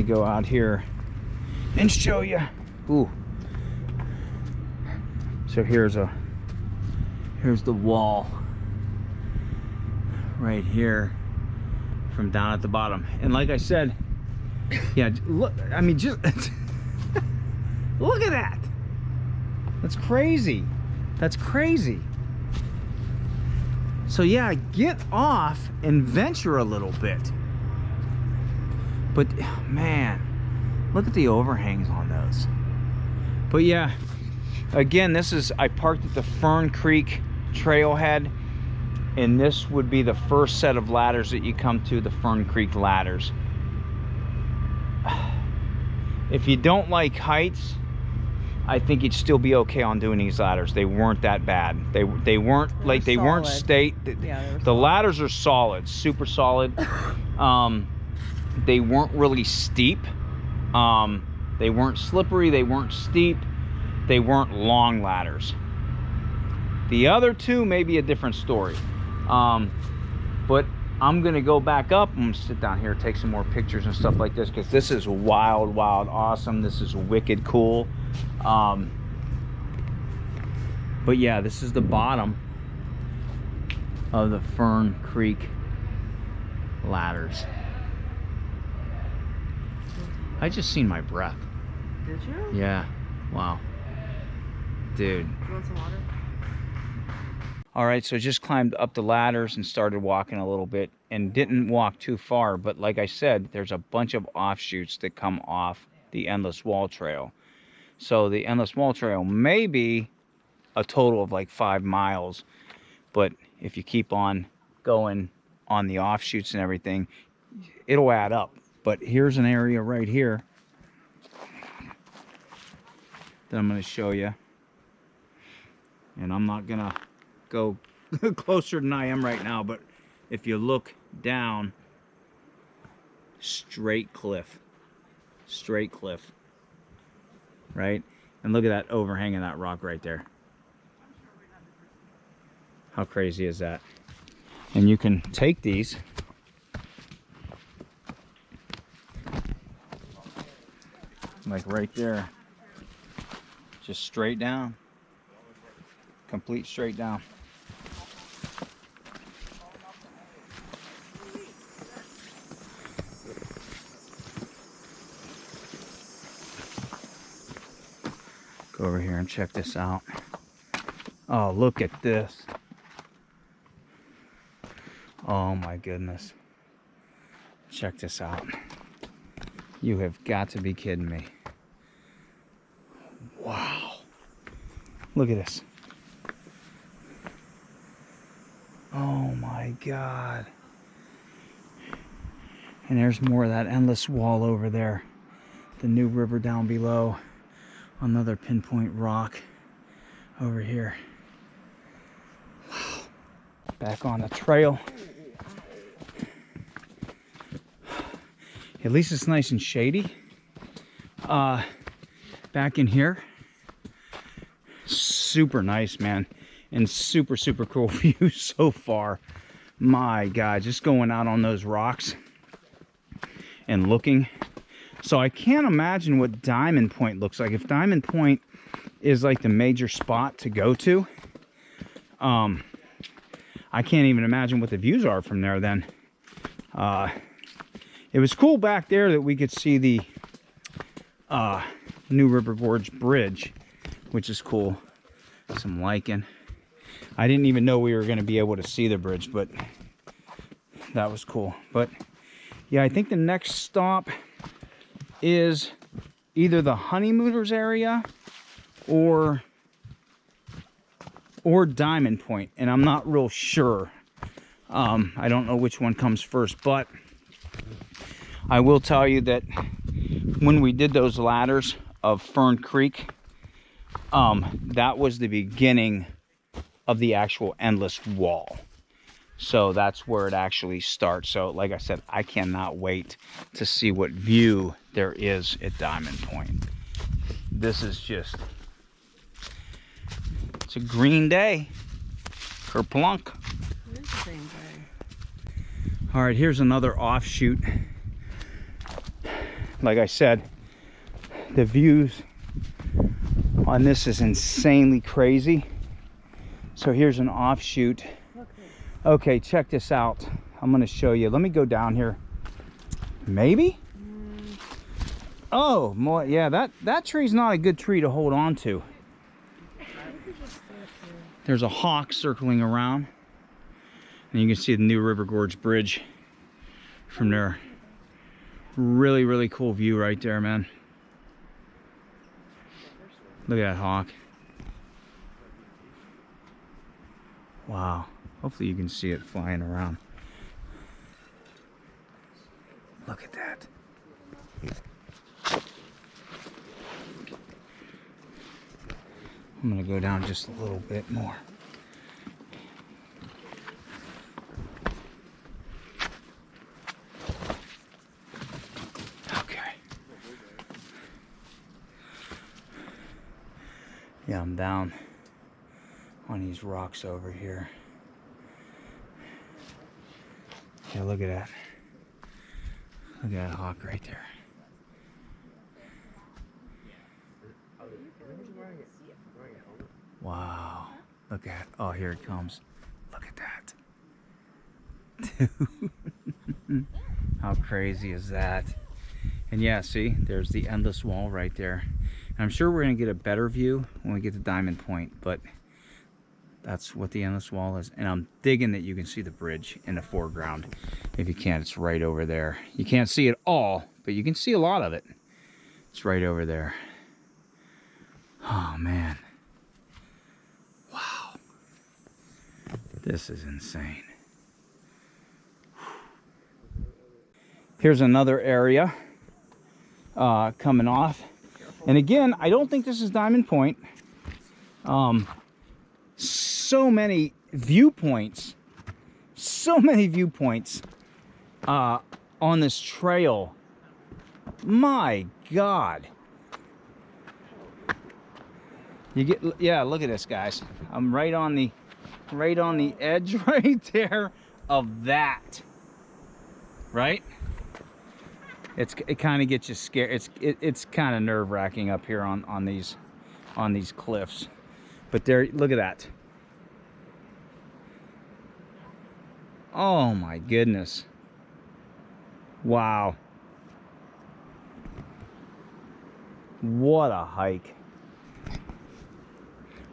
go out here and show you. Ooh, so here's the wall right here from down at the bottom. And like I said, yeah, look, I mean, just look at that. That's crazy. That's crazy. So yeah, get off and venture a little bit. But man, look at the overhangs on those. But yeah, again, I parked at the Fern Creek trailhead, and this would be the first set of ladders that you come to, the Fern Creek ladders. If you don't like heights, I think you'd still be okay on doing these ladders. They weren't that bad. They weren't like, they weren't the ladders are solid, super solid. They weren't really steep. They weren't slippery, they weren't steep, they weren't long ladders. The other two may be a different story. But I'm gonna go back up. I'm gonna sit down here, take some more pictures and stuff like this, because this is wild, wild, awesome. This is wicked cool. But yeah, this is the bottom of the Fern Creek ladders. I just seen my breath. Did you? Yeah. Wow. Dude. You want some water? All right, so just climbed up the ladders and started walking a little bit, and didn't walk too far, but like I said, there's a bunch of offshoots that come off the Endless Wall Trail. So the Endless Wall Trail may be a total of like 5 miles, but if you keep on going on the offshoots and everything, it'll add up. But here's an area right here that I'm going to show you, and I'm not going to go closer than I am right now, but if you look down, straight cliff, right? And look at that overhang of that rock right there. How crazy is that? And you can take these like right there, just straight down, complete straight down. Go over here and check this out. Oh, look at this. Oh my goodness. Check this out. You have got to be kidding me. Wow. Look at this. Oh my God. And there's more of that endless wall over there. The new river down below. Another pinpoint rock over here. Wow. Back on the trail. At least it's nice and shady. Back in here. Super nice, man. And super, super cool view so far. My God, just going out on those rocks and looking. So I can't imagine what Diamond Point looks like. If Diamond Point is like the major spot to go to, I can't even imagine what the views are from there then. It was cool back there that we could see the new River Gorge Bridge, which is cool. Some lichen. I didn't even know we were going to be able to see the bridge, but that was cool. But yeah, I think the next stop is either the Honeymooners area or Diamond Point, and I'm not real sure. I don't know which one comes first, but I will tell you that when we did those ladders of Fern Creek, that was the beginning of the actual endless wall. So that's where it actually starts. So like I said, I cannot wait to see what view there is at Diamond Point. This is just, it's a green day. Kerplunk. All right, here's another offshoot. Like I said, the views on this is insanely crazy. So here's an offshoot. Okay, check this out. I'm gonna show you. Let me go down here. Maybe? Oh, more, yeah, that tree's not a good tree to hold on to. There's a hawk circling around. And you can see the new River Gorge Bridge from there. Really, really cool view right there, man. Look at that hawk. Wow. Hopefully you can see it flying around. Look at that. I'm gonna go down just a little bit more. Okay. Yeah, I'm down on these rocks over here. Yeah, look at that. Look at that hawk right there. Wow. Look at, oh, here it comes. Look at that. Dude. How crazy is that? And yeah, see, there's the endless wall right there. And I'm sure we're gonna get a better view when we get to Diamond Point, but that's what the endless wall is. And I'm digging that you can see the bridge in the foreground. If you can't, it's right over there. You can't see it all, but you can see a lot of it. It's right over there. Oh man. Wow. This is insane. Here's another area coming off. And again, I don't think this is Diamond Point. So many viewpoints on this trail. My God. You get, yeah, look at this, guys. I'm right on the edge right there of that. Right? It kind of gets you scared. It's kind of nerve-wracking up here on these cliffs. But there, look at that. Oh my goodness. Wow. What a hike.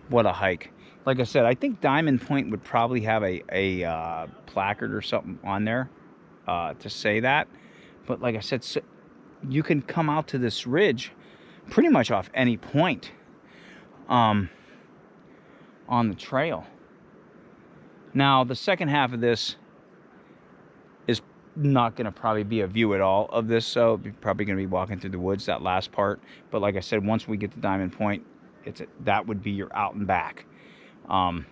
What a hike. Like I said, I think Diamond Point would probably have a placard or something on there to say that. But like I said, so you can come out to this ridge pretty much off any point on the trail. Now, the second half of this is not going to probably be a view at all of this, so we're probably going to be walking through the woods, that last part. But like I said, once we get to Diamond Point, that would be your out and back. But I'm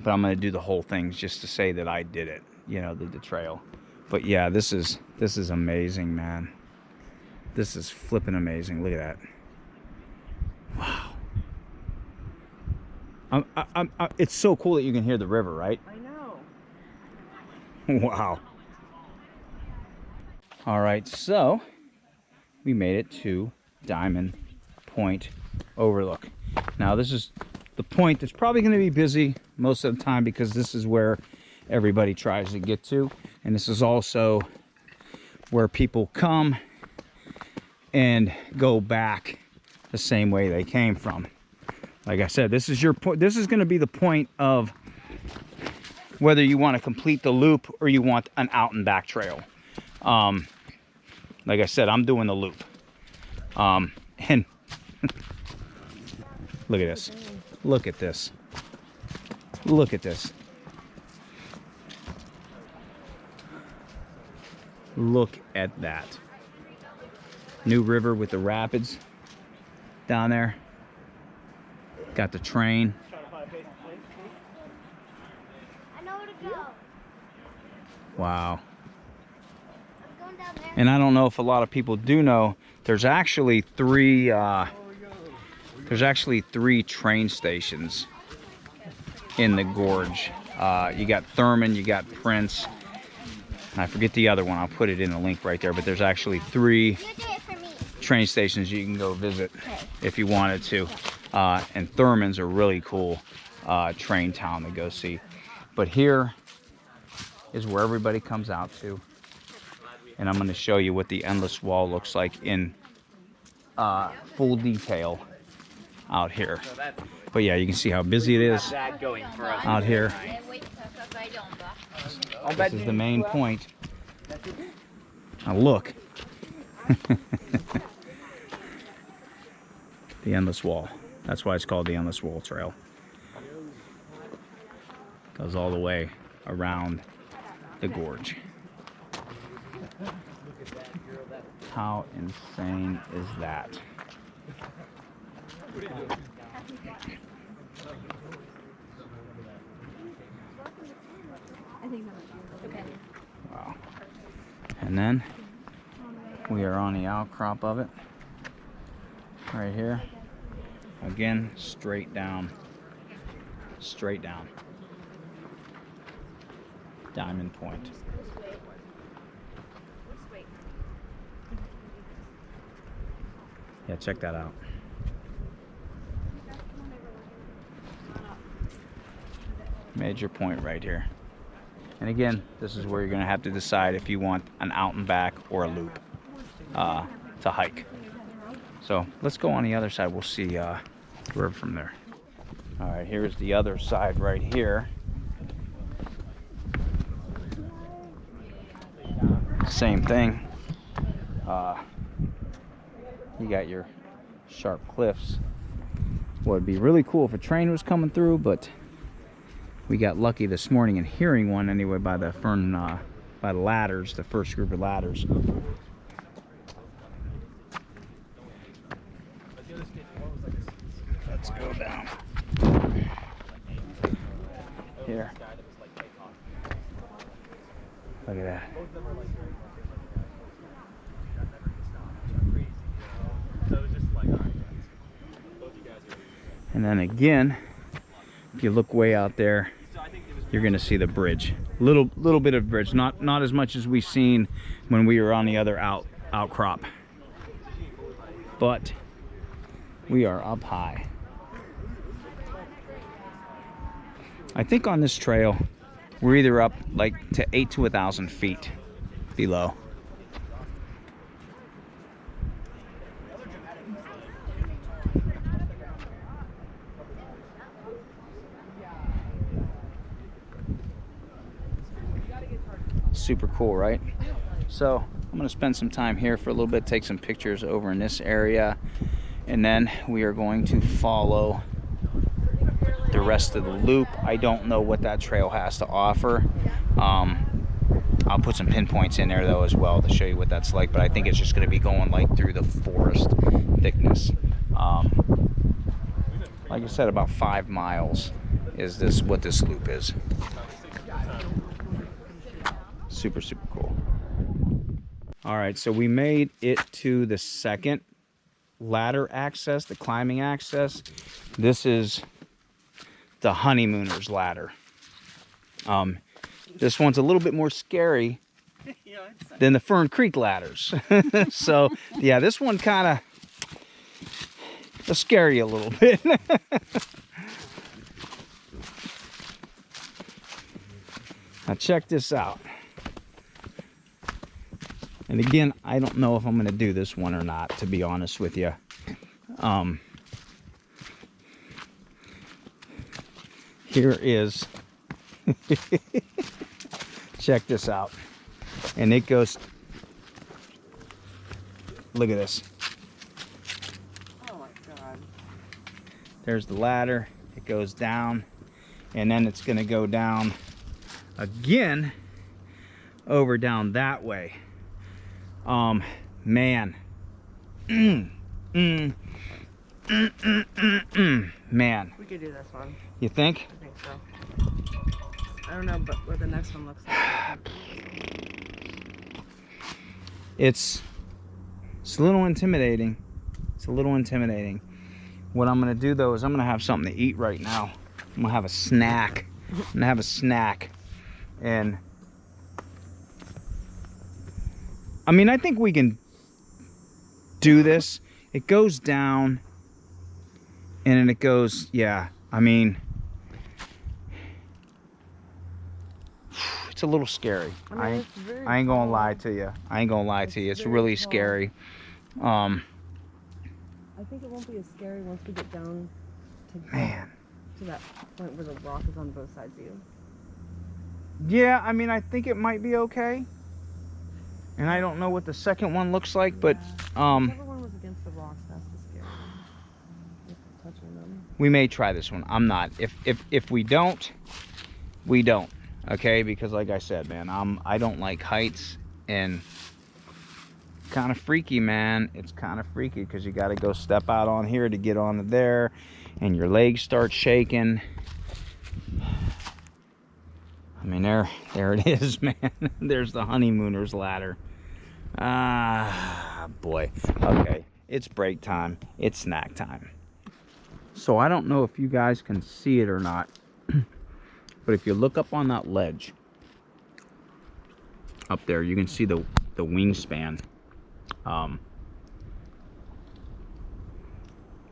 going to do the whole thing just to say that I did it, you know, the trail. But yeah, this is amazing, man. This is flipping amazing. Look at that. Wow. It's so cool that you can hear the river, right? I know. Wow. All right, so we made it to Diamond Point Overlook. Now, this is the point that's probably going to be busy most of the time because this is where everybody tries to get to. And this is also where people come and go back the same way they came from. Like I said, this is your point. This is going to be the point of whether you want to complete the loop or you want an out and back trail. Like I said, I'm doing the loop. And look at this. Look at this. Look at this. Look at that. New river with the rapids down there. Got the train. I know where to go. Wow. I'm going down there. And I don't know if a lot of people do know, there's actually three train stations in the gorge. You got Thurman, you got Prince, And I forget the other one. I'll put it in the link right there. But there's actually 3 You do it for me. train stations you can go visit Okay. if you wanted to. And Thurman's a really cool train town to go see. But here is where everybody comes out to. And I'm going to show you what the Endless Wall looks like in full detail out here. But yeah, you can see how busy it is out here. This is the main point. Now look. The Endless Wall. That's why it's called the Endless Wall Trail. Goes all the way around the gorge. How insane is that? Wow. And then we are on the outcrop of it. Right here. Again, straight down. Straight down. Diamond Point. Yeah, check that out. Major point right here. And again, this is where you're going to have to decide if you want an out and back or a loop to hike. So let's go on the other side. We'll see the river from there. All right, here's the other side right here. Same thing. You got your sharp cliffs. Well, it'd be really cool if a train was coming through, but we got lucky this morning in hearing one anyway by the Fern, by the ladders, the first group of ladders. Let's go down here. Look at that. And then again, if you look way out there, you're going to see the bridge. Little bit of bridge, not as much as we've seen when we were on the other outcrop. But we are up high. I think on this trail, we're either up like to 8 to 1,000 feet below. Super cool, right? So I'm gonna spend some time here for a little bit, take some pictures over in this area, and then we are going to follow the rest of the loop. I don't know what that trail has to offer. I'll put some pinpoints in there though as well to show you what that's like, but I think it's just gonna be going like through the forest thickness. Like I said, about 5 miles is this what this loop is. Super cool. All right, so we made it to the second ladder access, the climbing access. This is the Honeymooners ladder. This one's a little bit more scary than the Fern Creek ladders. So yeah, this one kind of will scare you a little bit. Now check this out. And again, I don't know if I'm going to do this one or not, to be honest with you. Here is, check this out. And it goes, look at this. Oh my God. There's the ladder. It goes down. And then it's going to go down again over down that way. Man. Man. We could do this one. You think? I think so. I don't know, but what the next one looks like. It's a little intimidating. It's a little intimidating. What I'm gonna do though is I'm gonna have something to eat right now. I'm gonna have a snack. I'm gonna have a snack. And I mean, I think we can do this. It goes down and then it goes, yeah, I mean, it's a little scary. I mean, it's very I ain't gonna tall. lie to you. I ain't gonna lie to you. It's very really tall. scary. I think it won't be as scary once we get down to Man. to that point where the rock is on both sides of you. Yeah, I mean, I think it might be okay. And I don't know what the second one looks like, but Whichever one was against the rocks, that's the scary one. With touching them. we may try this one. I'm not. If we don't, we don't. Okay, because like I said, man, I don't like heights, and kind of freaky, man. It's kind of freaky because you got to go step out on here to get onto there, and your legs start shaking. I mean, there it is, man. There's the Honeymooners ladder. Ah, boy. Okay, it's break time. It's snack time. So I don't know if you guys can see it or not, but if you look up on that ledge up there, you can see the wingspan.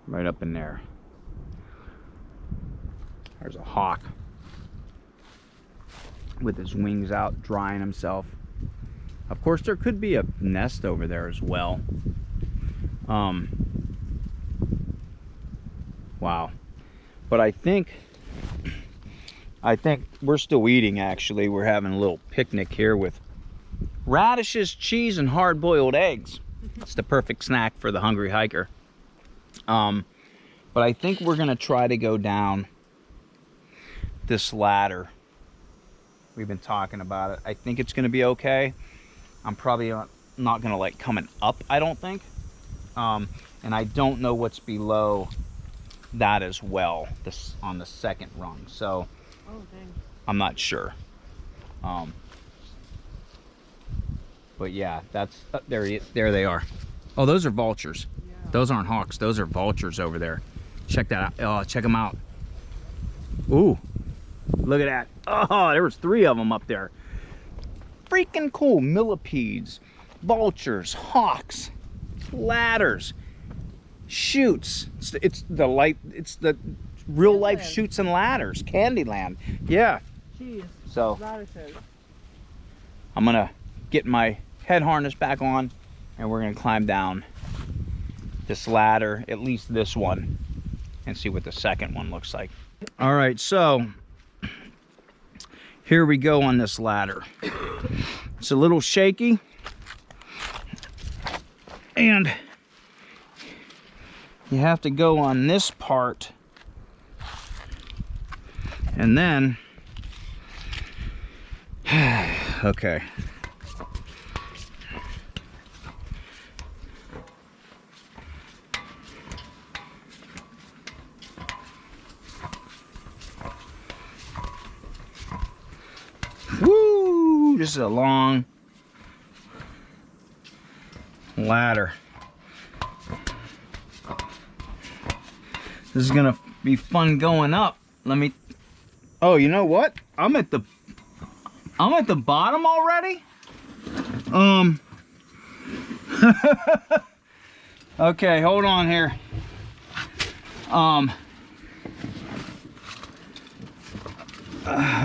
Right up in there. There's a hawk with his wings out, drying himself. Of course, there could be a nest over there as well. Wow. But I think we're still eating, actually. We're having a little picnic here with radishes, cheese, and hard-boiled eggs. It's the perfect snack for the hungry hiker. But I think we're gonna try to go down this ladder. We've been talking about it. I think it's gonna be okay. I'm probably not gonna like coming up, I don't think. And I don't know what's below that as well, this on the second rung. So Oh, dang. I'm not sure. But yeah, that's there they are. Oh, those are vultures. Yeah. Those aren't hawks. Those are vultures over there. Check that out. Oh, check them out. Ooh, look at that. Oh, there was 3 of them up there. Freaking cool. Millipedes, vultures, hawks, ladders, shoots. It's the real life Candyland. shoots and ladders. Candyland. Yeah. Jeez. So Radishes. I'm gonna get my head harness back on, and we're gonna climb down this ladder, at least this one, and see what the second one looks like. All right, so here we go on this ladder. It's a little shaky, and you have to go on this part, and then okay. Woo! This is a long ladder. This is gonna be fun going up. Let me. Oh, you know what? I'm at the bottom already. Okay, hold on here.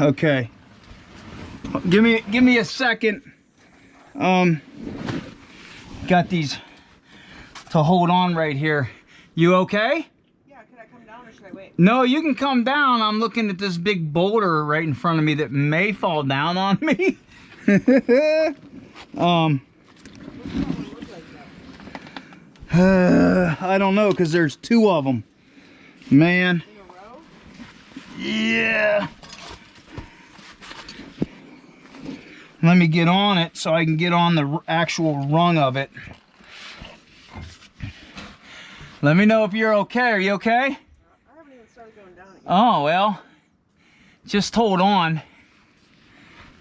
Okay. Give me a second. Got these to hold on right here. You okay? Yeah, could I come down or should I wait? No, you can come down. I'm looking at this big boulder right in front of me that may fall down on me. I don't know, because there's 2 of them. Man. In a row? Yeah. Let me get on it so I can get on the actual rung of it. Let me know if you're okay. Are you okay? I haven't even started going down it yet. Oh, well, just hold on.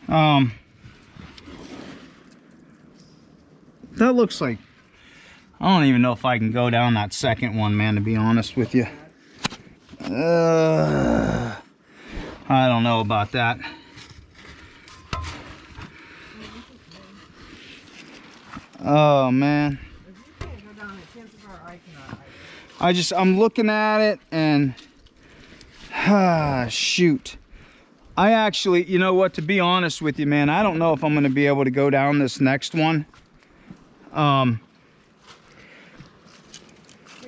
That looks like, I don't even know if I can go down that second one, man, to be honest with you. I don't know about that. Oh man. If you can't go down it, chances are I cannot either. I'm looking at it and shoot. I actually, you know what, to be honest with you, man, I don't know if I'm gonna be able to go down this next one. Wait, are you on the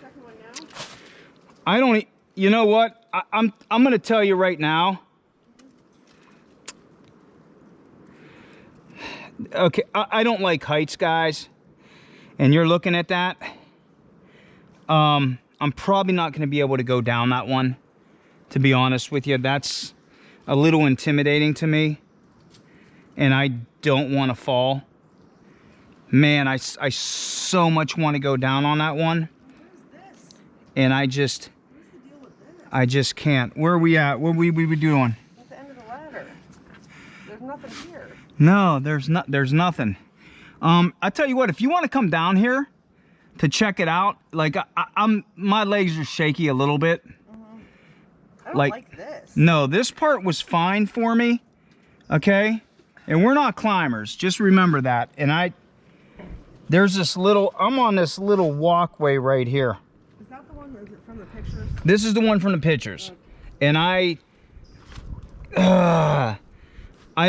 second one now? I don't, you know what, I'm gonna tell you right now. Okay, I don't like heights, guys, and you're looking at that. I'm probably not going to be able to go down that one, to be honest with you. That's a little intimidating to me, and I don't want to fall. Man, I so much want to go down on that one, What is this? and What is the deal with this? I just can't. Where are we at? What we doing? At the end of the ladder. There's nothing here. No, there's nothing. I tell you what, if you want to come down here to check it out, like my legs are shaky a little bit. I don't like this. No, this part was fine for me. Okay, and we're not climbers. Just remember that. And there's this little. I'm on this little walkway right here. Is that the one, or is it from the pictures? This is the one from the pictures, and I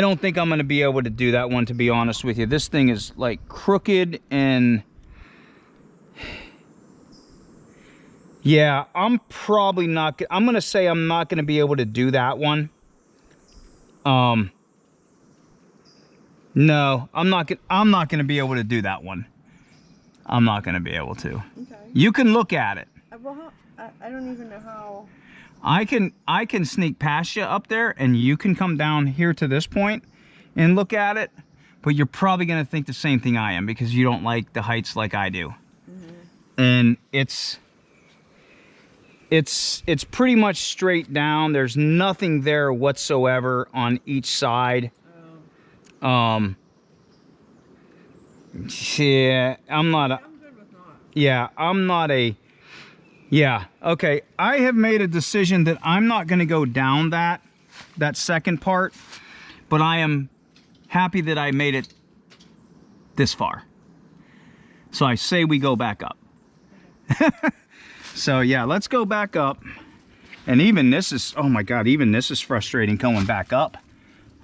don't think I'm going to be able to do that one, to be honest with you. This thing is like crooked, and yeah, I'm probably not. I'm going to say I'm not going to be able to do that one. No, I'm not going to be able to do that one. I'm not going to be able to. Okay. You can look at it. Well, I don't even know how. I can sneak past you up there, and you can come down here to this point and look at it, but you're probably going to think the same thing I am, because you don't like the heights like I do. And it's pretty much straight down. There's nothing there whatsoever on each side. Yeah, I'm not a, I'm good with not. yeah, I'm not a, yeah, okay. I have made a decision that I'm not going to go down that second part, but I am happy that I made it this far. So I say we go back up. So yeah, let's go back up. And even this is, oh my God, even this is frustrating going back up.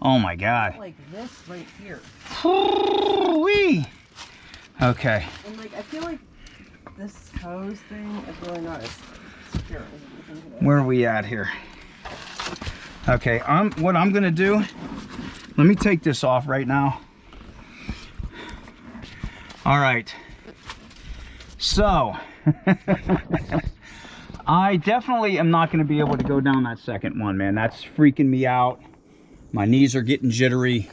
Oh my God. Like this right here. Wee. Okay. And like, I feel like this hose thing is really not as secure as you think it is. Where are we at here? Okay, what I'm gonna do, let me take this off right now. All right. So, I definitely am not gonna be able to go down that second one, man. That's freaking me out. My knees are getting jittery.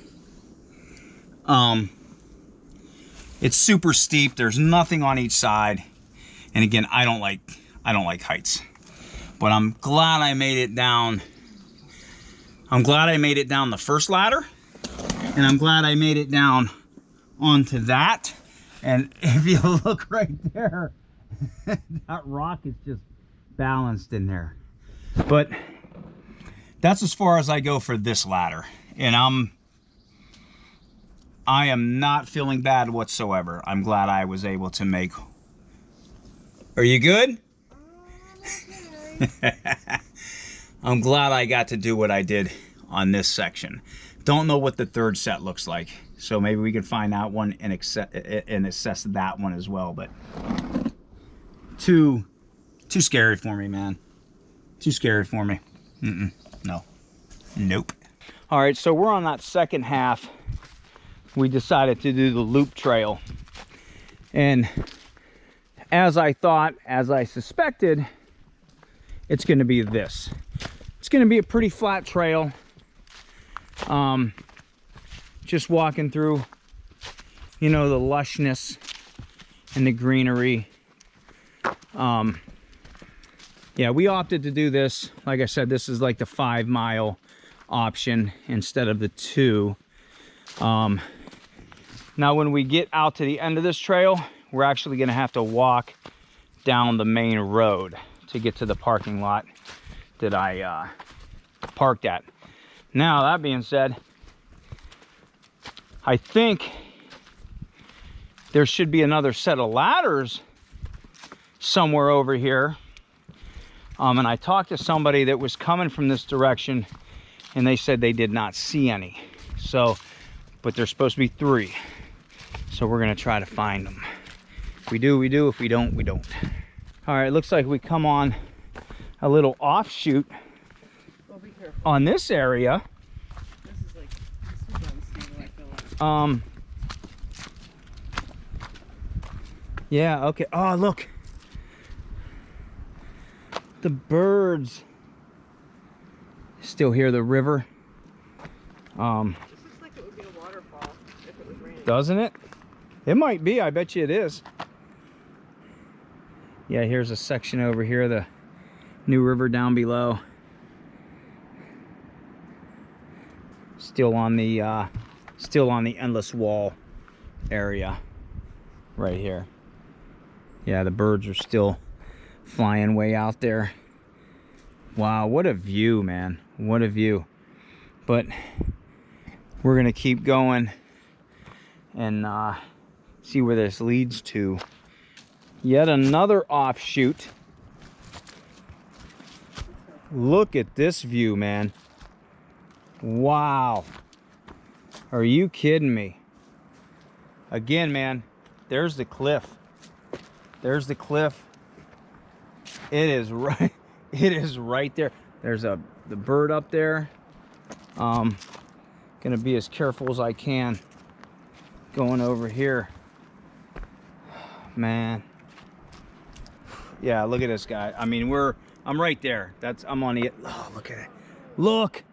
It's super steep. There's nothing on each side. And again, I don't like heights. But I'm glad I made it down. I'm glad I made it down the first ladder. And I'm glad I made it down onto that. And if you look right there, that rock is just balanced in there. But that's as far as I go for this ladder. And I am not feeling bad whatsoever. I'm glad I was able to make. Are you good? I'm glad I got to do what I did on this section. Don't know what the third set looks like, so maybe we can find that one and assess that one as well. But too scary for me, man. Too scary for me. No. Nope. All right, so we're on that second half. We decided to do the loop trail, and as I thought, as I suspected, it's going to be this. It's going to be a pretty flat trail. Just walking through, you know, the lushness and the greenery. Yeah, we opted to do this. Like I said, this is like the 5-mile option instead of the 2. Now when we get out to the end of this trail, we're actually going to have to walk down the main road to get to the parking lot that I parked at. Now, that being said, I think there should be another set of ladders somewhere over here. And I talked to somebody that was coming from this direction, and they said they did not see any. So, but there's supposed to be 3. So we're gonna try to find them. If we do, we do. If we don't, we don't. All right, looks like we come on a little offshoot Be careful. on this area. This is like super unstable, I feel like. Yeah, okay. Oh, look. The birds. Still hear the river. This looks like it would be a waterfall if it was raining. Doesn't it? It might be. I bet you it is. Yeah, here's a section over here, the new river down below. Still on the endless wall area right here. Yeah, the birds are still flying way out there. Wow, what a view, man. What a view. But we're gonna keep going and see where this leads to. Yet another offshoot. Look at this view, man. Wow. Are you kidding me? Again, man, there's the cliff. There's the cliff. It is right. It is right there. There's the bird up there. Gonna be as careful as I can going over here. Man. Yeah, look at this guy. I mean, I'm right there. I'm on the, oh, look at it. Look.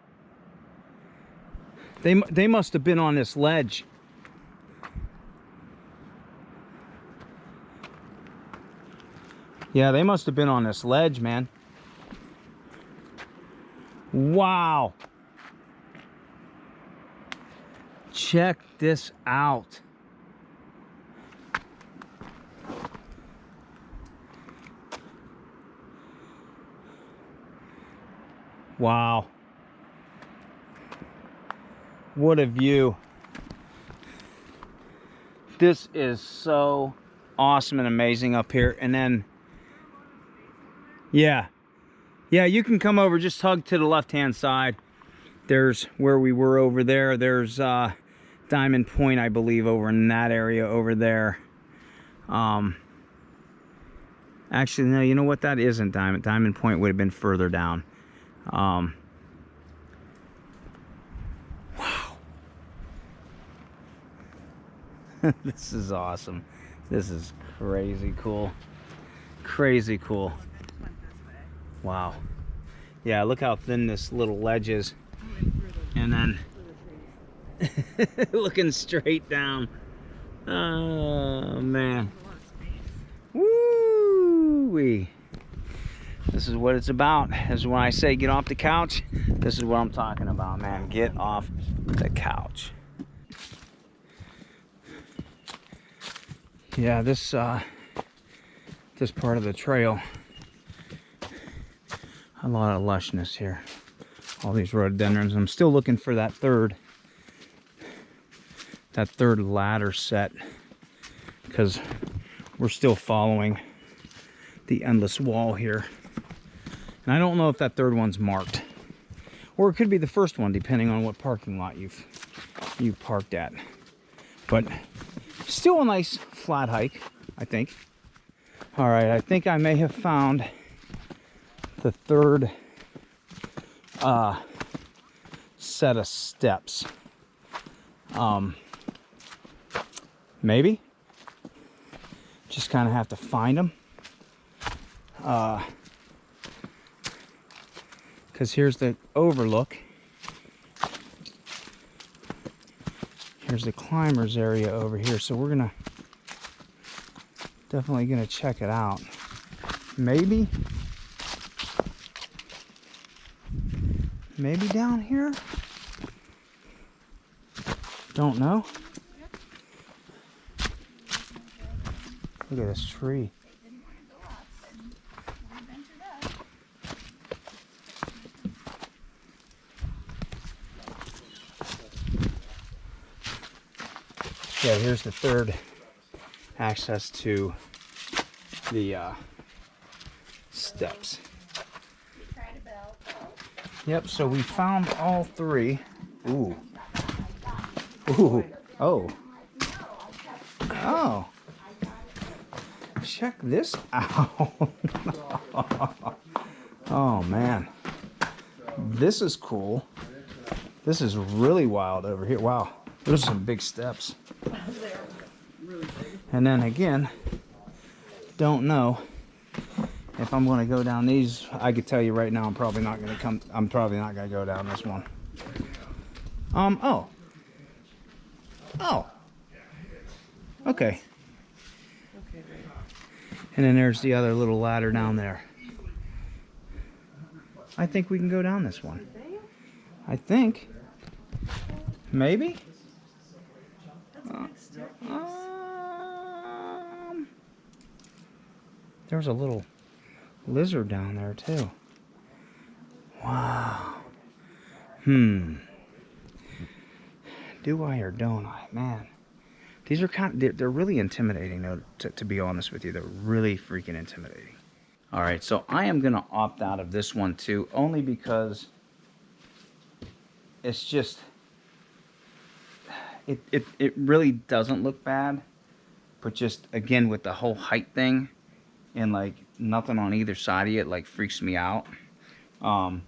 They must have been on this ledge. Yeah, they must have been on this ledge, man. Wow. Check this out. Wow. What a view. This is so awesome and amazing up here. And then, yeah, you can come over, just hug to the left-hand side. There's where we were over there. There's Diamond Point, I believe, over in that area over there. Actually, no, you know what? That isn't Diamond. Diamond Point would have been further down. Wow. This is awesome. This is crazy cool. Crazy cool. Wow. Yeah, look how thin this little ledge is. And then looking straight down. Oh, man. Woo-wee. This is what it's about. This is when I say get off the couch. This is what I'm talking about, man. Get off the couch. Yeah, this part of the trail, a lot of lushness here. All these rhododendrons. I'm still looking for that third ladder set, because we're still following the endless wall here. And I don't know if that third one's marked, or it could be the first one, depending on what parking lot you've parked at. But still a nice flat hike, I think. All right, I think I may have found the third set of steps. Maybe. Just kind of have to find them. Because here's the overlook. Here's the climbers area over here. So we're definitely gonna check it out. Maybe down here? Don't know. Look at this tree. Yeah, here's the third access to the steps. Yep, so we found all three. Ooh. Ooh. Oh. Oh. Check this out. Oh man. This is cool. This is really wild over here. Wow. There's some big steps. And then again, don't know if I'm going to go down these. I could tell you right now, I'm probably not going to go down this one. Oh. Okay. And then there's the other little ladder down there. I think we can go down this one. I think. Maybe? There's a little lizard down there too. Wow. Do I or don't I? Man. These are they're really intimidating though, to be honest with you. They're really freaking intimidating. All right, so I am gonna opt out of this one too, only because it's just, it really doesn't look bad, but just again with the whole height thing and like nothing on either side of it like freaks me out. So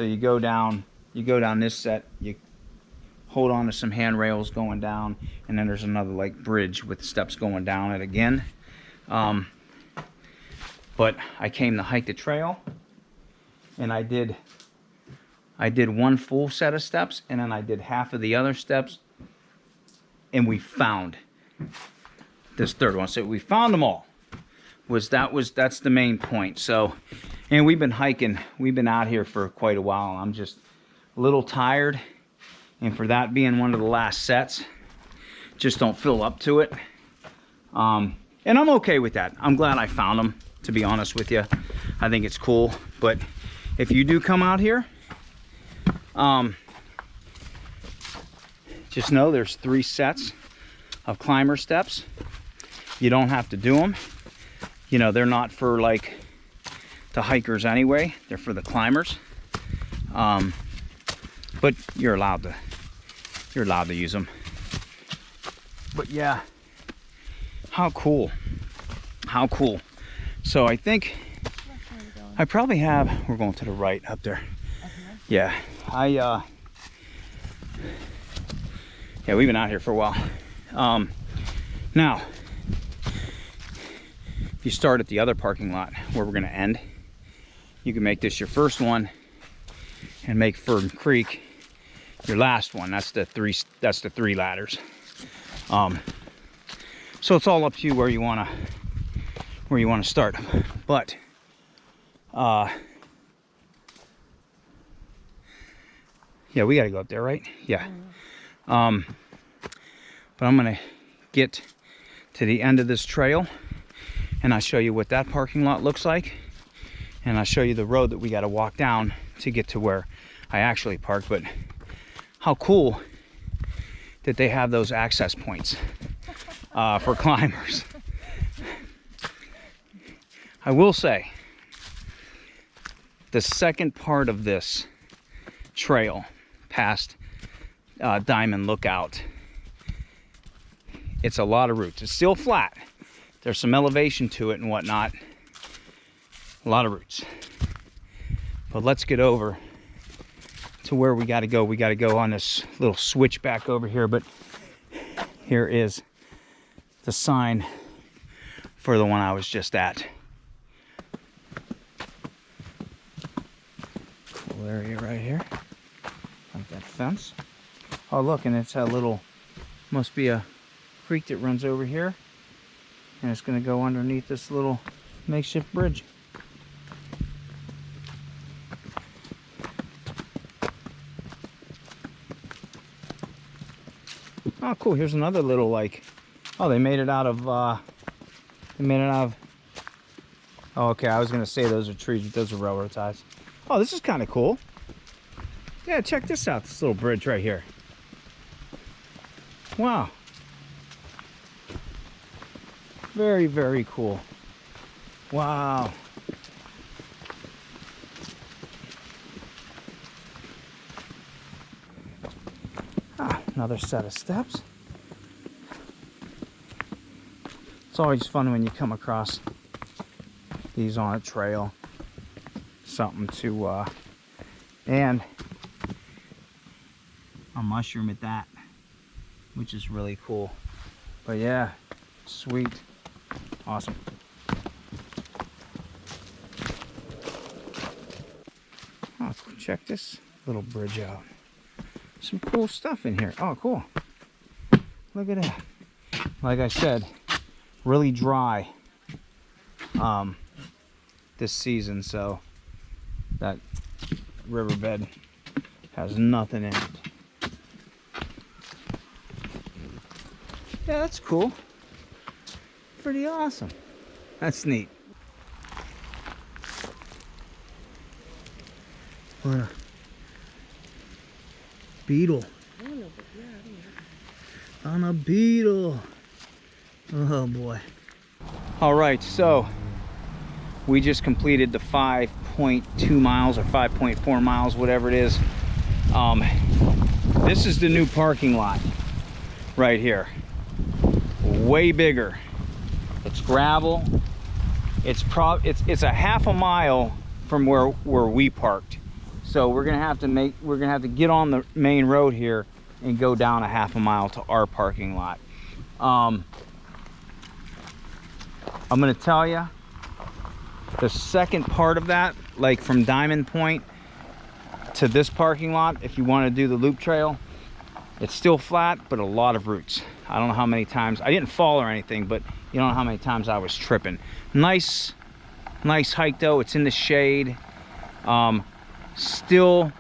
you go down this set, you hold on to some handrails going down, and then there's another like bridge with steps going down it again. But I came to hike the trail, and I did one full set of steps, and then I did half of the other steps, and we found this third one. So we found them all. That's the main point. So, and we've been hiking. We've been out here for quite a while. I'm just a little tired, and for that being one of the last sets, just don't feel up to it. And I'm okay with that. I'm glad I found them, to be honest with you. I think it's cool. But if you do come out here, just know there's 3 sets of climber steps. You don't have to do them. You know, they're not for like the hikers anyway. They're for the climbers. But you're allowed to use them. But yeah, how cool. How cool. So I think I probably have, we're going to the right up there. Yeah, yeah, we've been out here for a while. Now, if you start at the other parking lot where we're gonna end, you can make this your first one and make Fern Creek your last one. That's the 3 ladders. So it's all up to you where you wanna start. But yeah, we gotta go up there, right? Yeah. But I'm gonna get to the end of this trail, and I'll show you what that parking lot looks like, and I'll show you the road that we got to walk down to get to where I actually park. But how cool that they have those access points for climbers. I will say, the second part of this trail past Diamond Lookout, it's a lot of roots. It's still flat. There's some elevation to it and whatnot. A lot of roots. But let's get over to where we got to go. We got to go on this little switchback over here. But here is the sign for the one I was just at. Cool area right here. Like that fence. Oh, look, and it's a little, must be a creek that runs over here, and it's going to go underneath this little makeshift bridge. Oh, cool. Here's another little, like, oh, they made it out of, oh, okay, I was going to say those are trees, but those are railroad ties. Oh, this is kind of cool. Yeah, check this out, this little bridge right here. Wow. Very, very cool. Wow. Ah, another set of steps. It's always fun when you come across these on a trail. Something to, and a mushroom at that, which is really cool. But yeah, sweet. Awesome. Oh, check this little bridge out. Some cool stuff in here. Oh, cool. Look at that. Like I said, really dry this season, so that riverbed has nothing in it. Yeah, that's cool. Pretty awesome. That's neat. What a beetle. I don't know, but yeah, I don't know. On a beetle. Oh boy. All right, so we just completed the 5.2 miles or 5.4 miles, whatever it is. This is the new parking lot right here. Way bigger. It's gravel. It's a half a mile from where we parked. So we're gonna have to get on the main road here and go down a half a mile to our parking lot. I'm gonna tell you, the second part of that, like from Diamond Point to this parking lot, if you want to do the loop trail, it's still flat, but a lot of roots. I don't know how many times, I didn't fall or anything, but you don't know how many times I was tripping. Nice hike though. It's in the shade. Still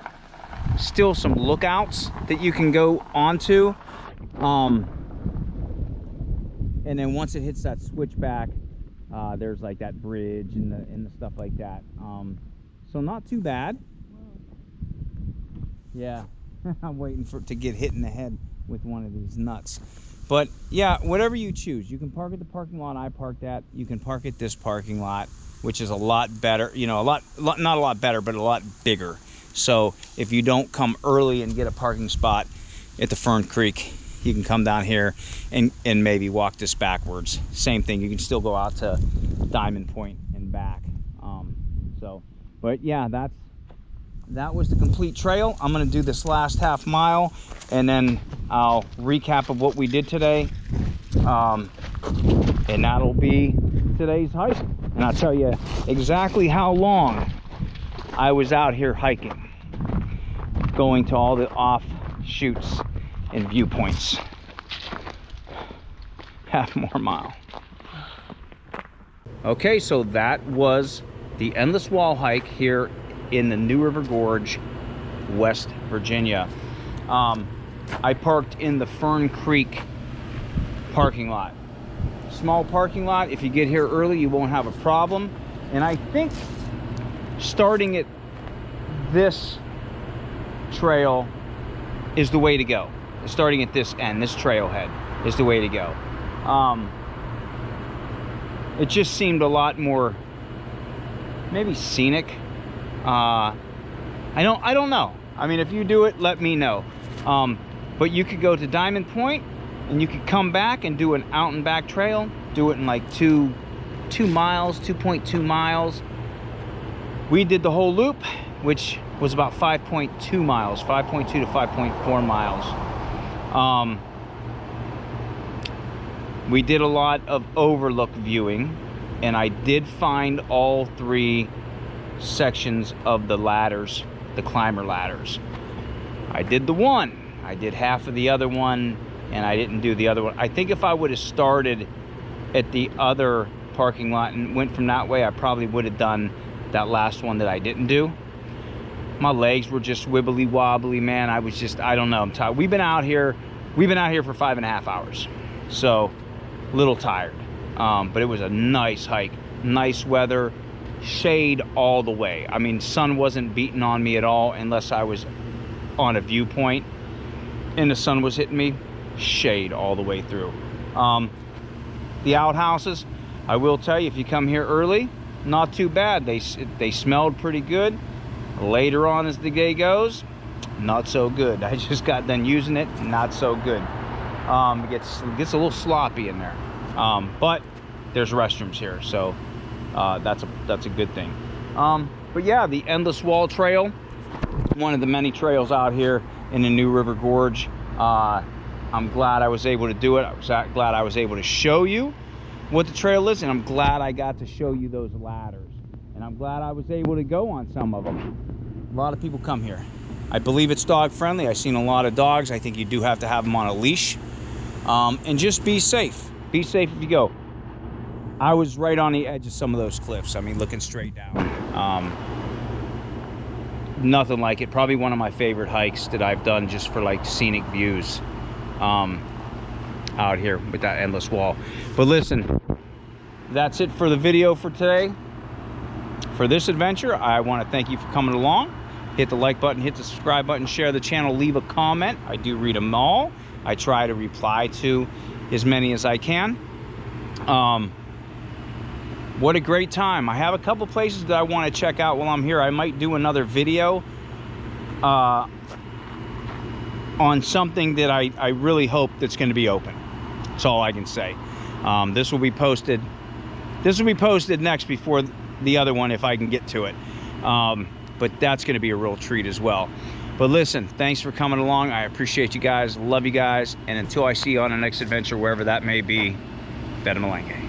some lookouts that you can go onto. And then once it hits that switchback, there's like that bridge and the stuff like that. So not too bad. Yeah, I'm waiting for it to get hit in the head with one of these nuts. But yeah, whatever you choose. You can park at the parking lot I parked at. You can park at this parking lot, which is a lot better, you know, not a lot better, but a lot bigger. So if you don't come early and get a parking spot at the Fern Creek, you can come down here and maybe walk this backwards. Same thing, you can still go out to Diamond Point and back. But yeah, that was the complete trail. I'm gonna do this last half mile and then I'll recap of what we did today. And that'll be today's hike. And I'll tell you exactly how long I was out here hiking, going to all the offshoots and viewpoints. Half more mile. Okay, so that was the Endless Wall hike here in the New River Gorge, West Virginia. I parked in the Fern Creek parking lot. Small parking lot. If you get here early, you won't have a problem. And I think starting at this trail is the way to go. Starting at this end, this trailhead is the way to go. It just seemed a lot more maybe scenic. I don't know. I mean, if you do it, let me know. But you could go to Diamond Point and you could come back and do an out and back trail. Do it in like 2 miles, 2.2 miles. We did the whole loop, which was about 5.2 miles, 5.2 to 5.4 miles. We did a lot of overlook viewing, and I did find all 3 sections of the ladders, the climber ladders. I did the one, I did half of the other one, and I didn't do the other one. I think if I would have started at the other parking lot and went from that way, I probably would have done that last one that I didn't do. My legs were just wibbly wobbly, man. I don't know, I'm tired. We've been out here for 5.5 hours. So a little tired. But it was a nice hike, nice weather, shade all the way. I mean, sun wasn't beating on me at all unless I was on a viewpoint and the sun was hitting me. Shade all the way through. the outhouses. I will tell you, if you come here early, not too bad. They smelled pretty good. Later on as the day goes, not so good. I just got done using it, not so good. It gets a little sloppy in there. But there's restrooms here, so that's a good thing. But yeah, the Endless Wall Trail, one of the many trails out here in the New River Gorge. I'm glad I was able to do it. I was glad I was able to show you what the trail is, and I'm glad I got to show you those ladders, and I'm glad I was able to go on some of them. A lot of people come here. I believe it's dog friendly. I've seen a lot of dogs. I think you do have to have them on a leash, and just be safe. Be safe if you go. I was right on the edge of some of those cliffs. I mean, looking straight down. Nothing like it. Probably one of my favorite hikes that I've done just for like scenic views out here with that endless wall. But listen, that's it for the video for today. For this adventure, I want to thank you for coming along. Hit the like button, hit the subscribe button, share the channel, leave a comment. I do read them all. I try to reply to as many as I can. What a great time. I have a couple places that I want to check out while I'm here. I might do another video on something that I really hope that's going to be open. That's all I can say. This will be posted next before the other one if I can get to it. But that's going to be a real treat as well. But listen, thanks for coming along. I appreciate you guys. Love you guys. And until I see you on the next adventure, wherever that may be, Feta Malenge.